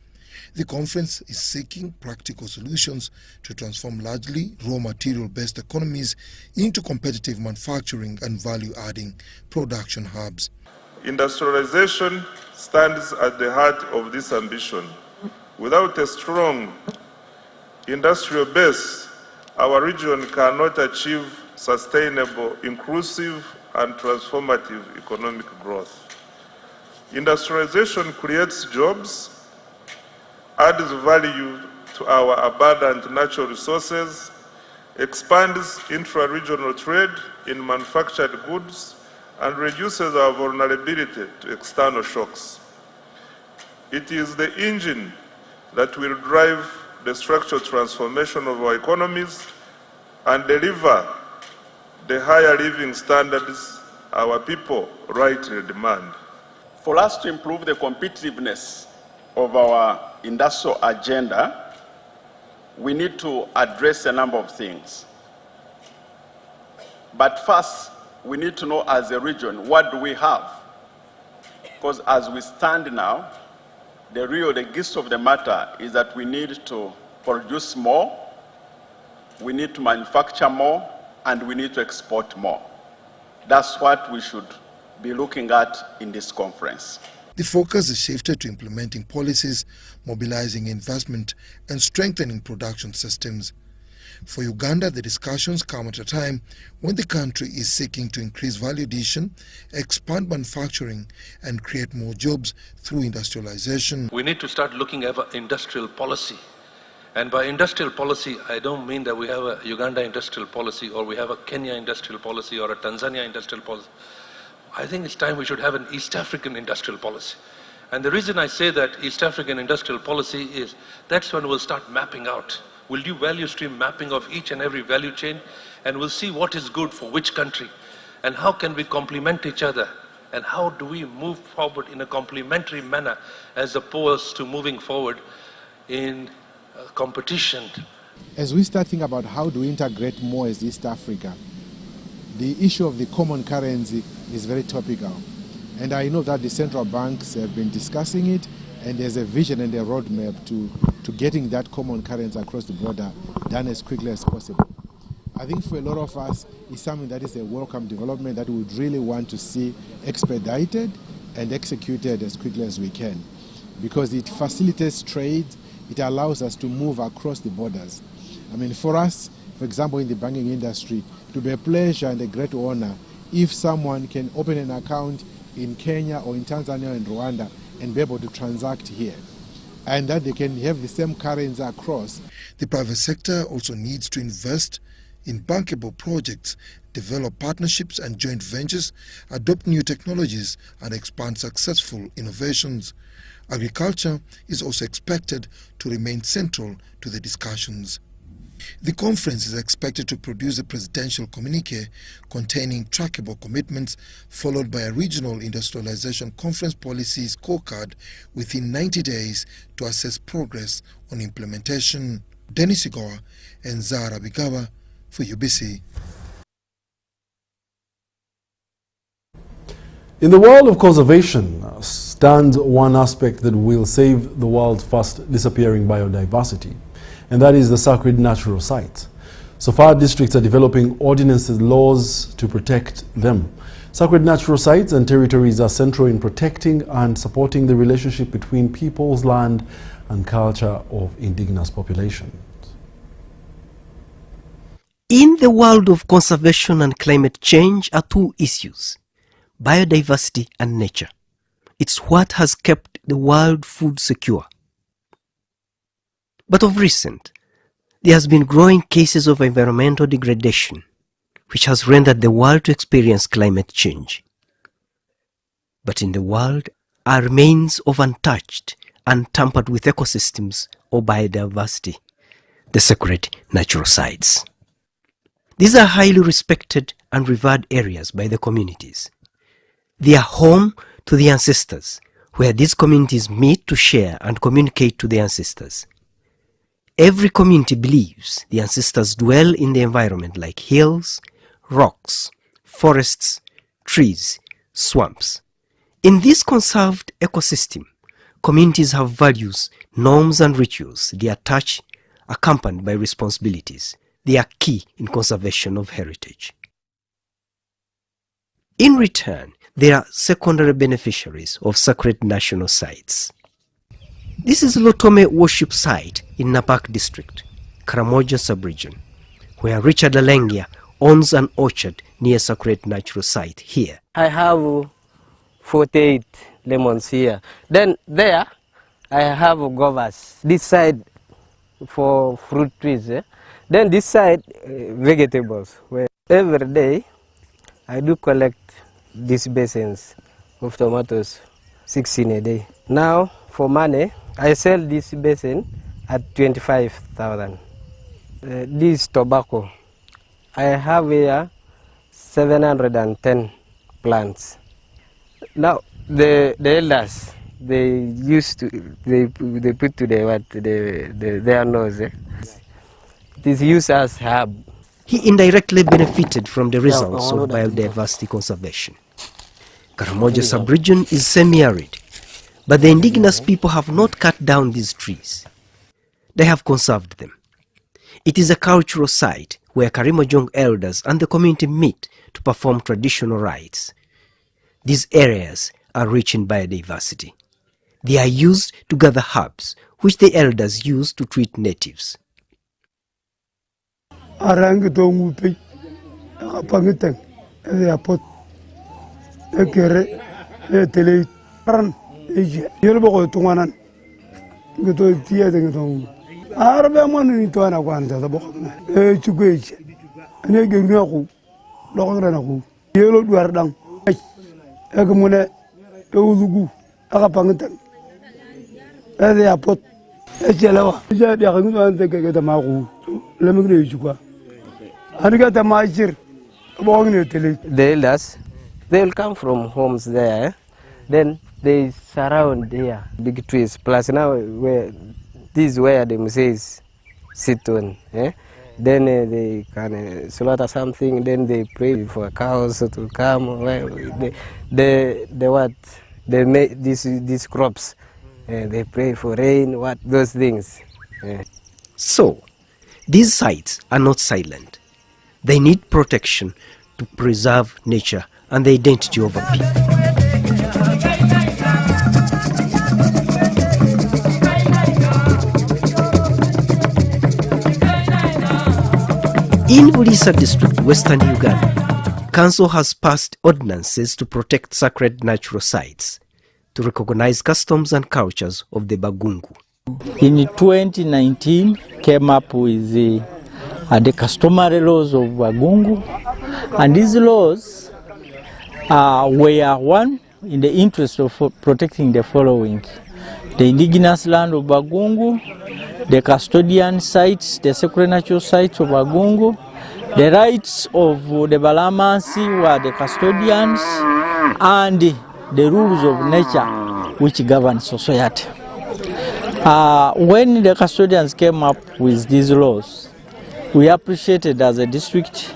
The conference is seeking practical solutions to transform largely raw material-based economies into competitive manufacturing and value-adding production hubs. Industrialization stands at the heart of this ambition. Without a strong industrial base, our region cannot achieve sustainable, inclusive, and transformative economic growth. Industrialization creates jobs, adds value to our abundant natural resources, expands intra-regional trade in manufactured goods, and reduces our vulnerability to external shocks. It is the engine that will drive the structural transformation of our economies and deliver the higher living standards our people rightly demand. For us to improve the competitiveness of our industrial agenda, we need to address a number of things. But first, we need to know as a region, what do we have? Because as we stand now, the gist of the matter is that we need to produce more, we need to manufacture more, and we need to export more. That's what we should be looking at in this conference. The focus is shifted to implementing policies, mobilizing investment, and strengthening production systems. For Uganda, the discussions come at a time when the country is seeking to increase value addition, expand manufacturing, and create more jobs through industrialization. We need to start looking at industrial policy. And by industrial policy, I don't mean that we have a Uganda industrial policy, or we have a Kenya industrial policy, or a Tanzania industrial policy. I think it's time we should have an East African industrial policy. And the reason I say that East African industrial policy is that's when we'll start mapping out. We'll do value stream mapping of each and every value chain, and we'll see what is good for which country, and how can we complement each other, and how do we move forward in a complementary manner as opposed to moving forward in competition. As we start thinking about how do we integrate more as East Africa, the issue of the common currency is very topical. And I know that the central banks have been discussing it, and there's a vision and a roadmap to getting that common currency across the border done as quickly as possible. I think for a lot of us, it's something that is a welcome development that we would really want to see expedited and executed as quickly as we can, because it facilitates trade, it allows us to move across the borders. I mean, for us, for example, in the banking industry, it would be a pleasure and a great honor if someone can open an account in Kenya or in Tanzania and Rwanda and be able to transact here, and that they can have the same currency across. The private sector also needs to invest in bankable projects, develop partnerships and joint ventures, adopt new technologies, and expand successful innovations. Agriculture is also expected to remain central to the discussions. The conference is expected to produce a presidential communique containing trackable commitments, followed by a regional industrialization conference policy scorecard within 90 days to assess progress on implementation. Dennis Igoa and Zara Bigawa for UBC. In the world of conservation stands one aspect that will save the world's fast disappearing biodiversity, and that is the sacred natural sites. So far, districts are developing ordinances, laws to protect them. Sacred natural sites and territories are central in protecting and supporting the relationship between people's land and culture of indigenous populations. In the world of conservation and climate change are two issues: biodiversity and nature. It's what has kept the world food secure. But of recent, there has been growing cases of environmental degradation, which has rendered the world to experience climate change. But in the world are remains of untouched, untampered with ecosystems or biodiversity, the sacred natural sites. These are highly respected and revered areas by the communities. They are home to the ancestors, where these communities meet to share and communicate to the ancestors. Every community believes the ancestors dwell in the environment like hills, rocks, forests, trees, swamps. In this conserved ecosystem, communities have values, norms and rituals they attach, accompanied by responsibilities. They are key in conservation of heritage. In return, there are secondary beneficiaries of sacred national sites. This is Lotome worship site in Napak district, Karamoja sub-region, where Richard Alengia owns an orchard near sacred natural site here. I have 48 lemons here. Then there, I have guavas. This side for fruit trees. Then this side, vegetables. Where every day, I do collect these basins of tomatoes, 16 a day. Now, for money, I sell this basin at 25,000. This tobacco, I have here 710 plants. Now, the elders, they put to their nose. It is used as herb. He indirectly benefited from the results of biodiversity conservation. Karamoja sub-region is semi-arid, but the indigenous people have not cut down these trees. They have conserved them. It is a cultural site where Karimojong elders and the community meet to perform traditional rites. These areas are rich in biodiversity. They are used to gather herbs, which the elders use to treat natives. The elders, they will come from homes there, then they surround here, big trees, plus now where this is where the Musees sit on. Then they can slaughter something, then they pray for cows to come. They make these crops, they pray for rain, those things. So, these sites are not silent. They need protection to preserve nature and the identity of a people. In Ulisa district, western Uganda, Council has passed ordinances to protect sacred natural sites, to recognize customs and cultures of the Bagungu. In 2019, came up with the customary laws of Bagungu, and these laws were one in the interest of protecting the following: the indigenous land of Bagungu, the custodian sites, the sacred natural sites of Bagungu, the rights of the Balamansi were the custodians, and the rules of nature which govern society. When the custodians came up with these laws, we appreciated as a district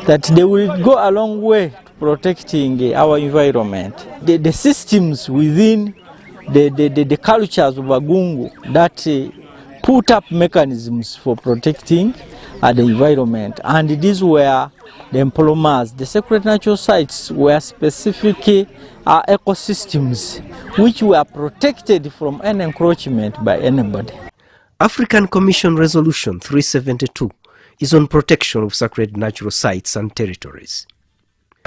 that they will go a long way to protecting our environment. The systems within the cultures of Bagungu that put up mechanisms for protecting the environment, and these were the employers. The sacred natural sites were specific ecosystems which were protected from any encroachment by anybody. African Commission Resolution 372 is on protection of sacred natural sites and territories.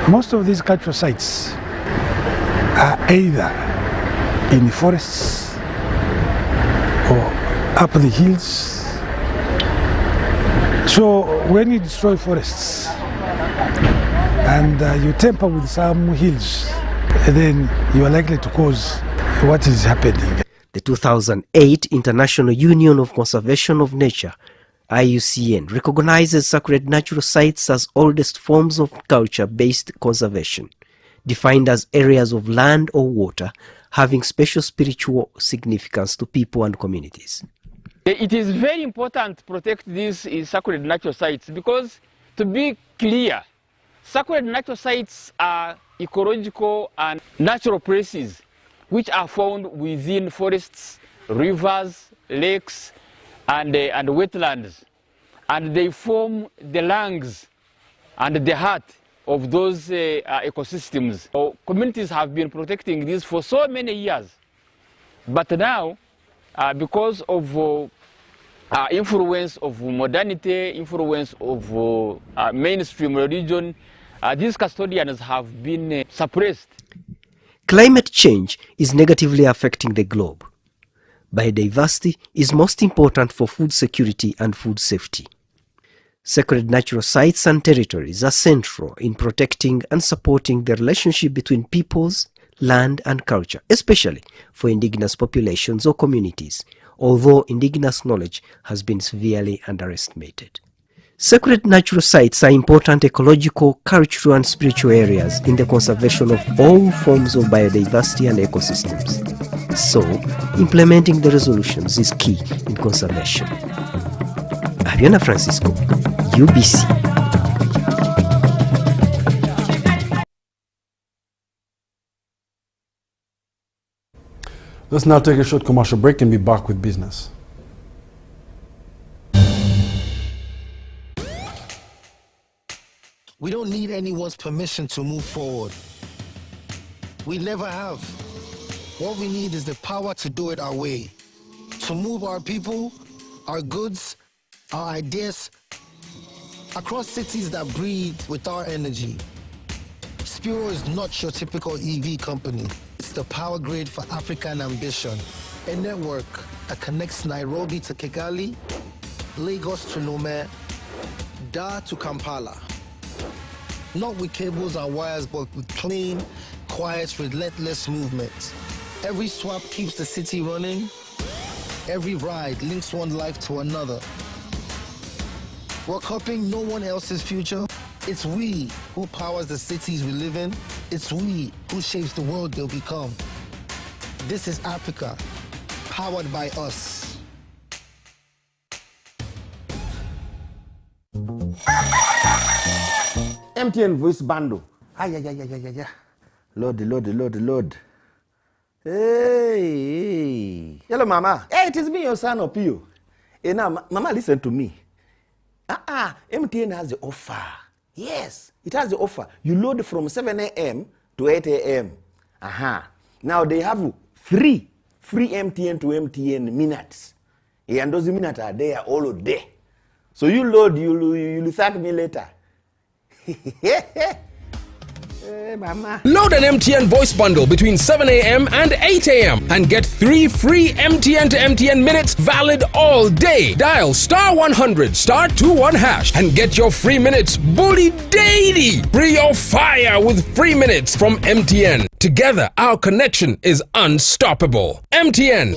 Most of these cultural sites are either in the forests or up the hills. So when you destroy forests and you tamper with some hills, then you are likely to cause what is happening. The 2008 International Union of Conservation of Nature, IUCN, recognizes sacred natural sites as oldest forms of culture-based conservation, defined as areas of land or water having special spiritual significance to people and communities. It is very important to protect these sacred natural sites because, to be clear, sacred natural sites are ecological and natural places which are found within forests, rivers, lakes, and wetlands. And they form the lungs and the heart of those ecosystems. So communities have been protecting this for so many years. But now, because of influence of modernity, influence of mainstream religion, these custodians have been suppressed. Climate change is negatively affecting the globe. Biodiversity is most important for food security and food safety. Sacred natural sites and territories are central in protecting and supporting the relationship between peoples, land and culture, especially for indigenous populations or communities, although indigenous knowledge has been severely underestimated. Sacred natural sites are important ecological, cultural and spiritual areas in the conservation of all forms of biodiversity and ecosystems. So, implementing the resolutions is key in conservation. Aviana Francisco, UBC. Let's now take a short commercial break and be back with business. We don't need anyone's permission to move forward. We never have. What we need is the power to do it our way, to move our people, our goods, our ideas across cities that breathe with our energy. Spiro is not your typical EV company. It's the power grid for African ambition. A network that connects Nairobi to Kigali, Lagos to Lomé, Dar to Kampala. Not with cables and wires, but with clean, quiet, relentless movement. Every swap keeps the city running. Every ride links one life to another. We're copying no one else's future. It's we who powers the cities we live in. It's we who shapes the world they'll become. This is Africa, powered by us. MTN voice bundle. Ay. Load. Hey. Hello, Mama. Hey, it is me, your son, Opio. Hey, now, Mama, listen to me. MTN has the offer. Yes, it has the offer. You load from 7 a.m. to 8 a.m. Now they have free MTN to MTN minutes. And those minutes are there all day. So you load, you'll thank me later. Hey, Mama. Load an MTN voice bundle between 7 a.m. and 8 a.m. and get 3 free MTN to MTN minutes valid all day. Dial *100 *21# and get your free minutes bully daily. Free your fire with free minutes from MTN. Together, our connection is unstoppable. MTN.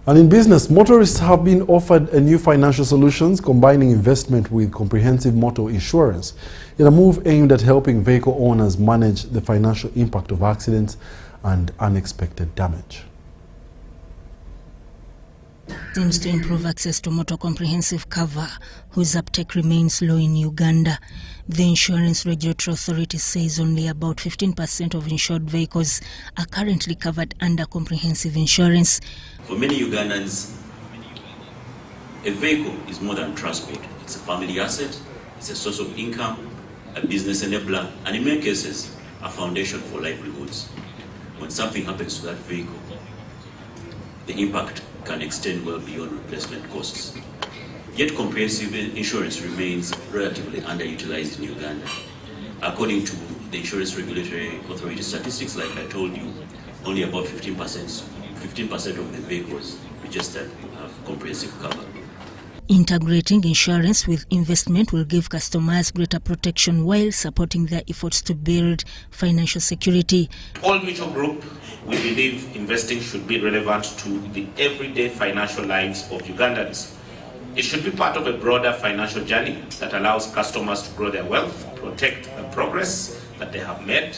And in business, motorists have been offered a new financial solutions combining investment with comprehensive motor insurance in a move aimed at helping vehicle owners manage the financial impact of accidents and unexpected damage. Aims to improve access to motor comprehensive cover, whose uptake remains low in Uganda. The Insurance Regulatory Authority says only about 15% of insured vehicles are currently covered under comprehensive insurance. For many Ugandans, a vehicle is more than transport. It's a family asset, it's a source of income, a business enabler, and in many cases, a foundation for livelihoods. When something happens to that vehicle, the impact can extend well beyond replacement costs. Yet comprehensive insurance remains relatively underutilized in Uganda. According to the Insurance Regulatory Authority statistics, like I told you, only about 15% of the vehicles registered have comprehensive cover. Integrating insurance with investment will give customers greater protection while supporting their efforts to build financial security. All Mutual Group, we believe investing should be relevant to the everyday financial lives of Ugandans. It should be part of a broader financial journey that allows customers to grow their wealth, protect the progress that they have made,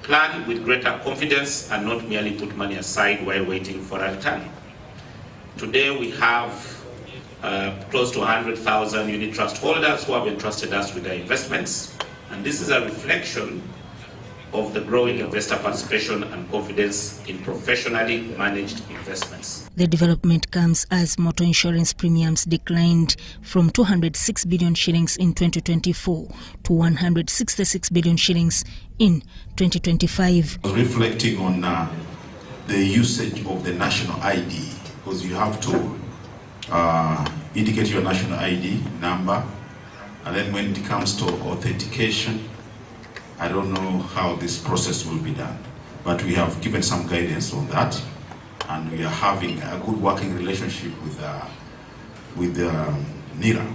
plan with greater confidence and not merely put money aside while waiting for a return. Today we have close to 100,000 unit trust holders who have entrusted us with their investments, and this is a reflection of the growing investor participation and confidence in professionally managed investments. The development comes as motor insurance premiums declined from 206 billion shillings in 2024 to 166 billion shillings in 2025. Reflecting on the usage of the national ID, because you have to indicate your national ID number, and then when it comes to authentication, I don't know how this process will be done, but we have given some guidance on that, and we are having a good working relationship with NIRA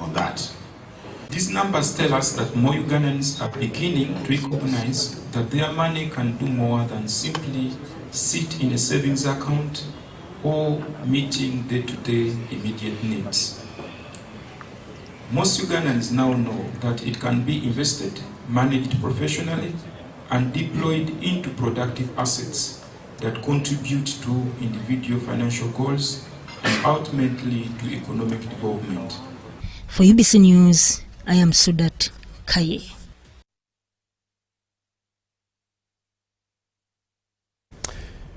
on that. These numbers tell us that more Ugandans are beginning to recognize that their money can do more than simply sit in a savings account or meeting day-to-day immediate needs. Most Ugandans now know that it can be invested, managed professionally, and deployed into productive assets that contribute to individual financial goals and ultimately to economic development. For UBC News, I am Sudat Kaye.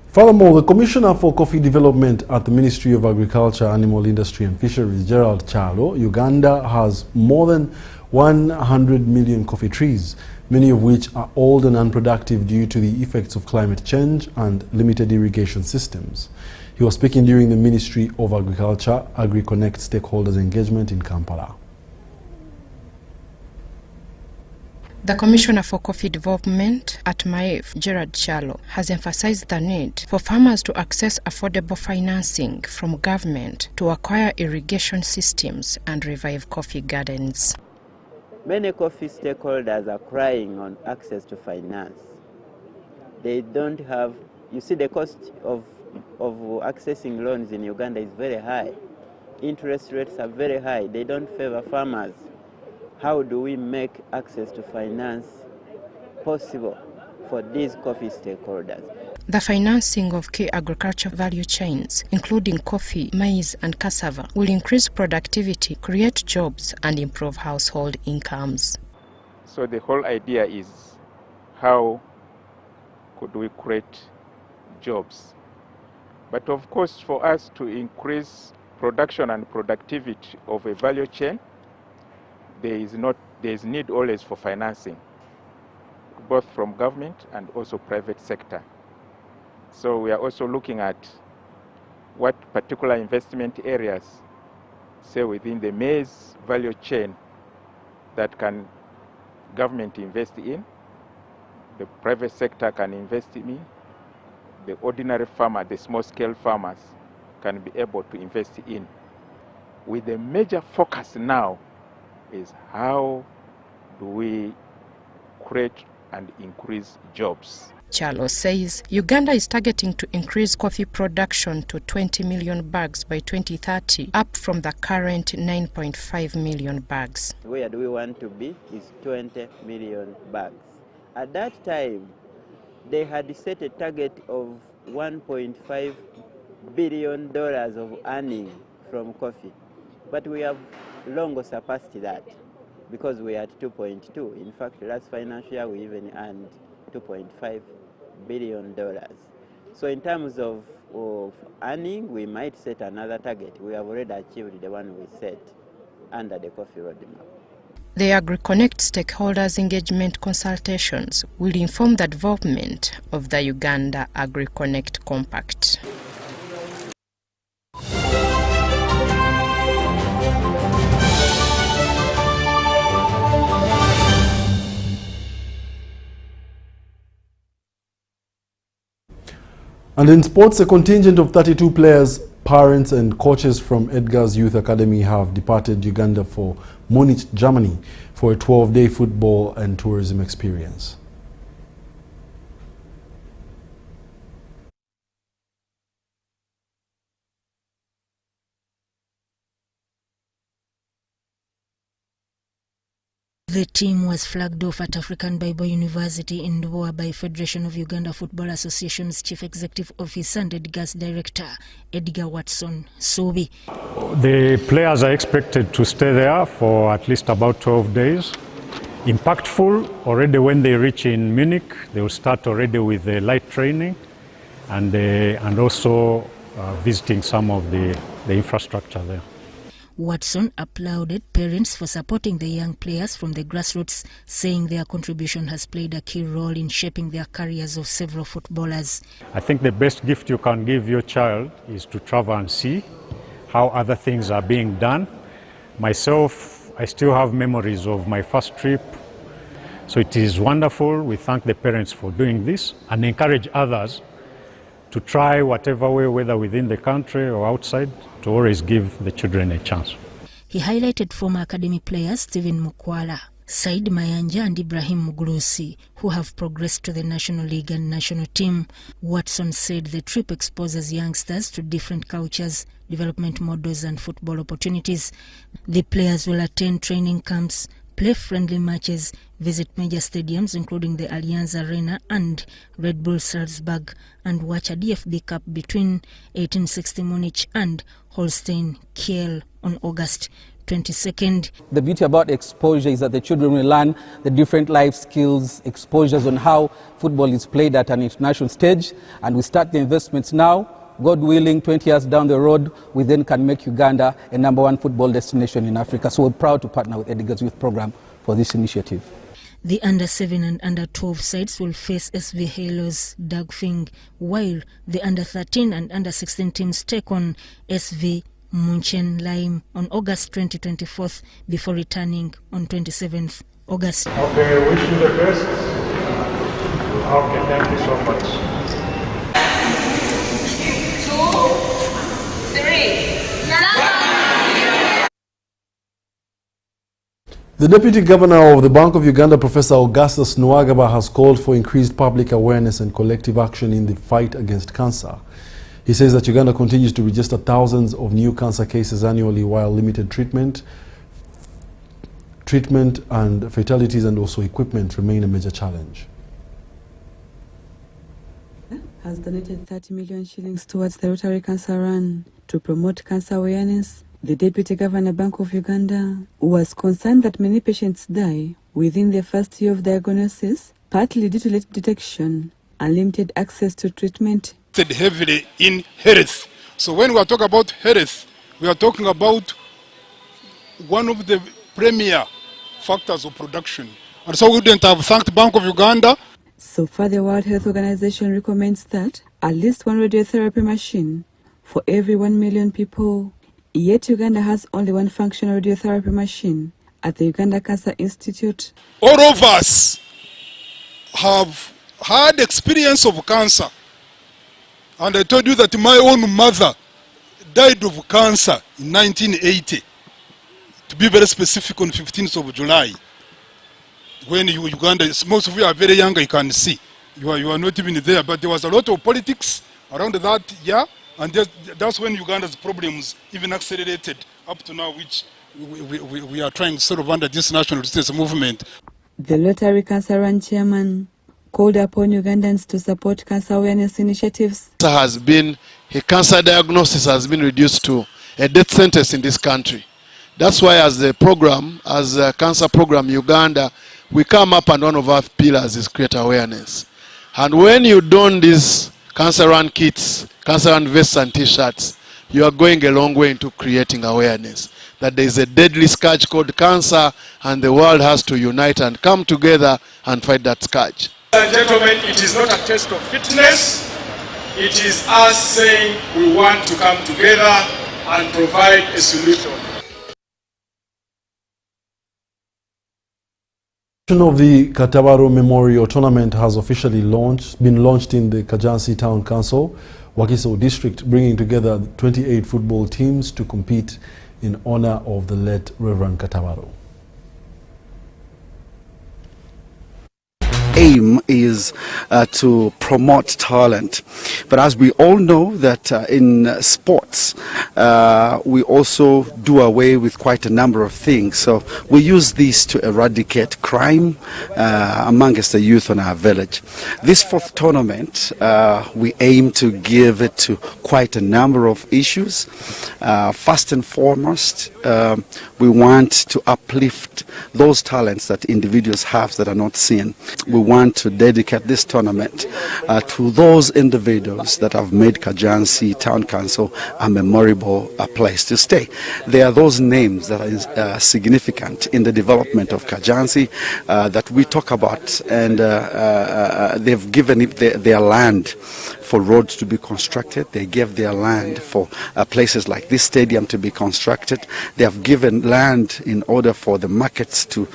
Furthermore, the Commissioner for Coffee Development at the Ministry of Agriculture, Animal Industry and Fisheries, Gerald Chalo, Uganda has more than 100 million coffee trees, many of which are old and unproductive due to the effects of climate change and limited irrigation systems. He was speaking during the Ministry of Agriculture AgriConnect stakeholders engagement in Kampala. The Commissioner for Coffee Development at MAEF, Gerald Chalo, has emphasized the need for farmers to access affordable financing from government to acquire irrigation systems and revive coffee gardens. Many coffee stakeholders are crying on access to finance. They don't have, you see, the cost of accessing loans in Uganda is very high. Interest rates are very high. They don't favor farmers. How do we make access to finance possible for these coffee stakeholders? The financing of key agriculture value chains, including coffee, maize and cassava, will increase productivity, create jobs and improve household incomes. So the whole idea is how could we create jobs? But of course, for us to increase production and productivity of a value chain, there is need always for financing, both from government and also private sector. So we are also looking at what particular investment areas, say within the maize value chain, that can government invest in, the private sector can invest in, the ordinary farmer, the small-scale farmers can be able to invest in. With the major focus now is how do we create and increase jobs. Chalo says Uganda is targeting to increase coffee production to 20 million bags by 2030, up from the current 9.5 million bags. Where do we want to be is 20 million bags. At that time, they had set a target of $1.5 billion of earning from coffee. But we have long surpassed that because we are at 2.2. In fact, last financial year we even earned $2.5 billion. So in terms of earning, we might set another target. We have already achieved the one we set under the coffee roadmap. The AgriConnect stakeholders engagement consultations will inform the development of the Uganda AgriConnect Compact. And in sports, a contingent of 32 players, parents and coaches from Edgar's Youth Academy have departed Uganda for Munich, Germany for a 12-day football and tourism experience. The team was flagged off at African Bible University in Doha by Federation of Uganda Football Association's Chief Executive Officer and Edgar's Director, Edgar Watson Sobi. The players are expected to stay there for at least about 12 days. Impactful, already when they reach in Munich, they will start already with the light training and also visiting some of the infrastructure there. Watson applauded parents for supporting the young players from the grassroots, saying their contribution has played a key role in shaping their careers of several footballers. I think the best gift you can give your child is to travel and see how other things are being done. Myself, I still have memories of my first trip, so it is wonderful. We thank the parents for doing this and encourage others to try whatever way, whether within the country or outside, to always give the children a chance. He highlighted former academy players Stephen Mukwala, Said Mayanja and Ibrahim Mugulusi, who have progressed to the National League and national team. Watson said the trip exposes youngsters to different cultures, development models and football opportunities. The players will attend training camps, play friendly matches, visit major stadiums including the Allianz Arena and Red Bull Salzburg, and watch a DFB Cup between 1860 Munich and Holstein Kiel on August 22nd. The beauty about exposure is that the children will learn the different life skills, exposures on how football is played at an international stage, and we start the investments now. God willing, 20 years down the road, we then can make Uganda a #1 football destination in Africa. So we're proud to partner with Edgar's Youth Program for this initiative. The under-7 and under-12 sides will face SV Halos Dagfing, while the under-13 and under-16 teams take on SV Munchen Lime on August 2024 before returning on 27th August. Okay, wish you the best. Okay, thank you so much. 2, 3. The Deputy Governor of the Bank of Uganda, Professor Augustus Nwagaba, has called for increased public awareness and collective action in the fight against cancer. He says that Uganda continues to register thousands of new cancer cases annually, while limited treatment and fatalities and also equipment remain a major challenge. Has donated 30 million shillings towards the Rotary Cancer Run to promote cancer awareness. The Deputy Governor, Bank of Uganda, was concerned that many patients die within their first year of diagnosis, partly due to late detection and limited access to treatment. Heavily in health. So when we are talking about health, we are talking about one of the premier factors of production. And so we wouldn't have thanked Bank of Uganda. So far, the World Health Organization recommends that at least one radiotherapy machine for every 1 million people. Yet Uganda has only one functional radiotherapy machine at the Uganda Cancer Institute. All of us have had experience of cancer. And I told you that my own mother died of cancer in 1980. To be very specific, on 15th of July. When Uganda, most of you are very young, you can see. You are not even there, but there was a lot of politics around that year. And that's when Uganda's problems even accelerated up to now, which we are trying sort of under this national resistance movement. The Rotary Cancer Run chairman called upon Ugandans to support cancer awareness initiatives. Cancer diagnosis has been reduced to a death sentence in this country. That's why as a cancer program Uganda, we come up and one of our pillars is create awareness. And when you don these cancer run kits, cancer run vests and t-shirts, you are going a long way into creating awareness that there is a deadly scourge called cancer and the world has to unite and come together and fight that scourge. Ladies and gentlemen, it is not a test of fitness. It is us saying we want to come together and provide a solution. Of the Katabaro Memorial Tournament has officially been launched in the Kajansi Town Council, Wakiso District, bringing together 28 football teams to compete in honor of the late Reverend Katabaro. aim is to promote talent. But as we all know that in sports, we also do away with quite a number of things. So we use this to eradicate crime amongst the youth on our village. This fourth tournament, we aim to give it to quite a number of issues. First and foremost, we want to uplift those talents that individuals have that are not seen. We want to dedicate this tournament to those individuals that have made Kajansi Town Council a memorable place to stay. There are those names that are significant in the development of Kajansi that we talk about, and they've given it their land for roads to be constructed. They gave their land for places like this stadium to be constructed. They have given land in order for the markets to,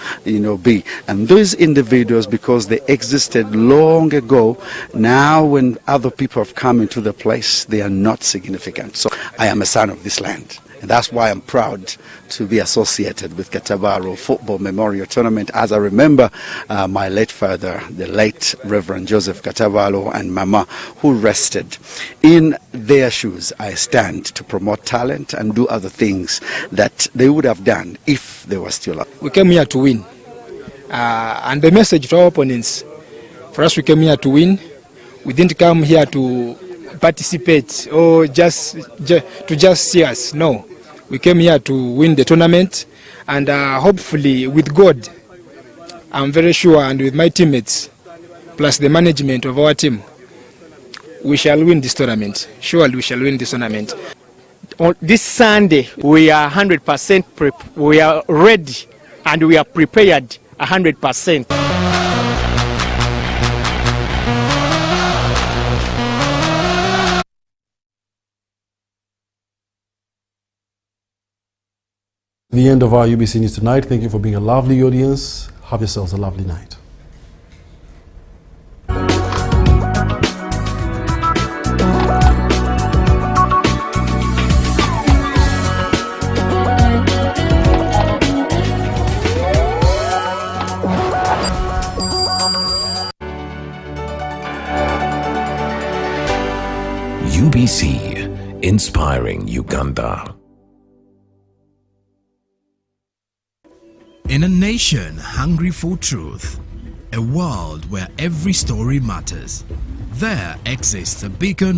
be. And those individuals, because they existed long ago, now when other people have come into the place, they are not significant. So I am a son of this land. And that's why I'm proud to be associated with Katabaro Football Memorial Tournament, as I remember my late father, the late Reverend Joseph Katabalo, and Mama, who rested. In their shoes, I stand to promote talent and do other things that they would have done if they were still alive. We came here to win. And the message to our opponents, for us, we came here to win. We didn't come here to participate or just see us. No, we came here to win the tournament, and hopefully with God, I'm very sure, and with my teammates plus the management of our team, we shall win this tournament. Surely we shall win this tournament. On this Sunday, we are 100% we are ready and we are prepared 100%. The end of our UBC News tonight. Thank you for being a lovely audience. Have yourselves a lovely night. UBC, inspiring Uganda. In a nation hungry for truth, a world where every story matters, there exists a beacon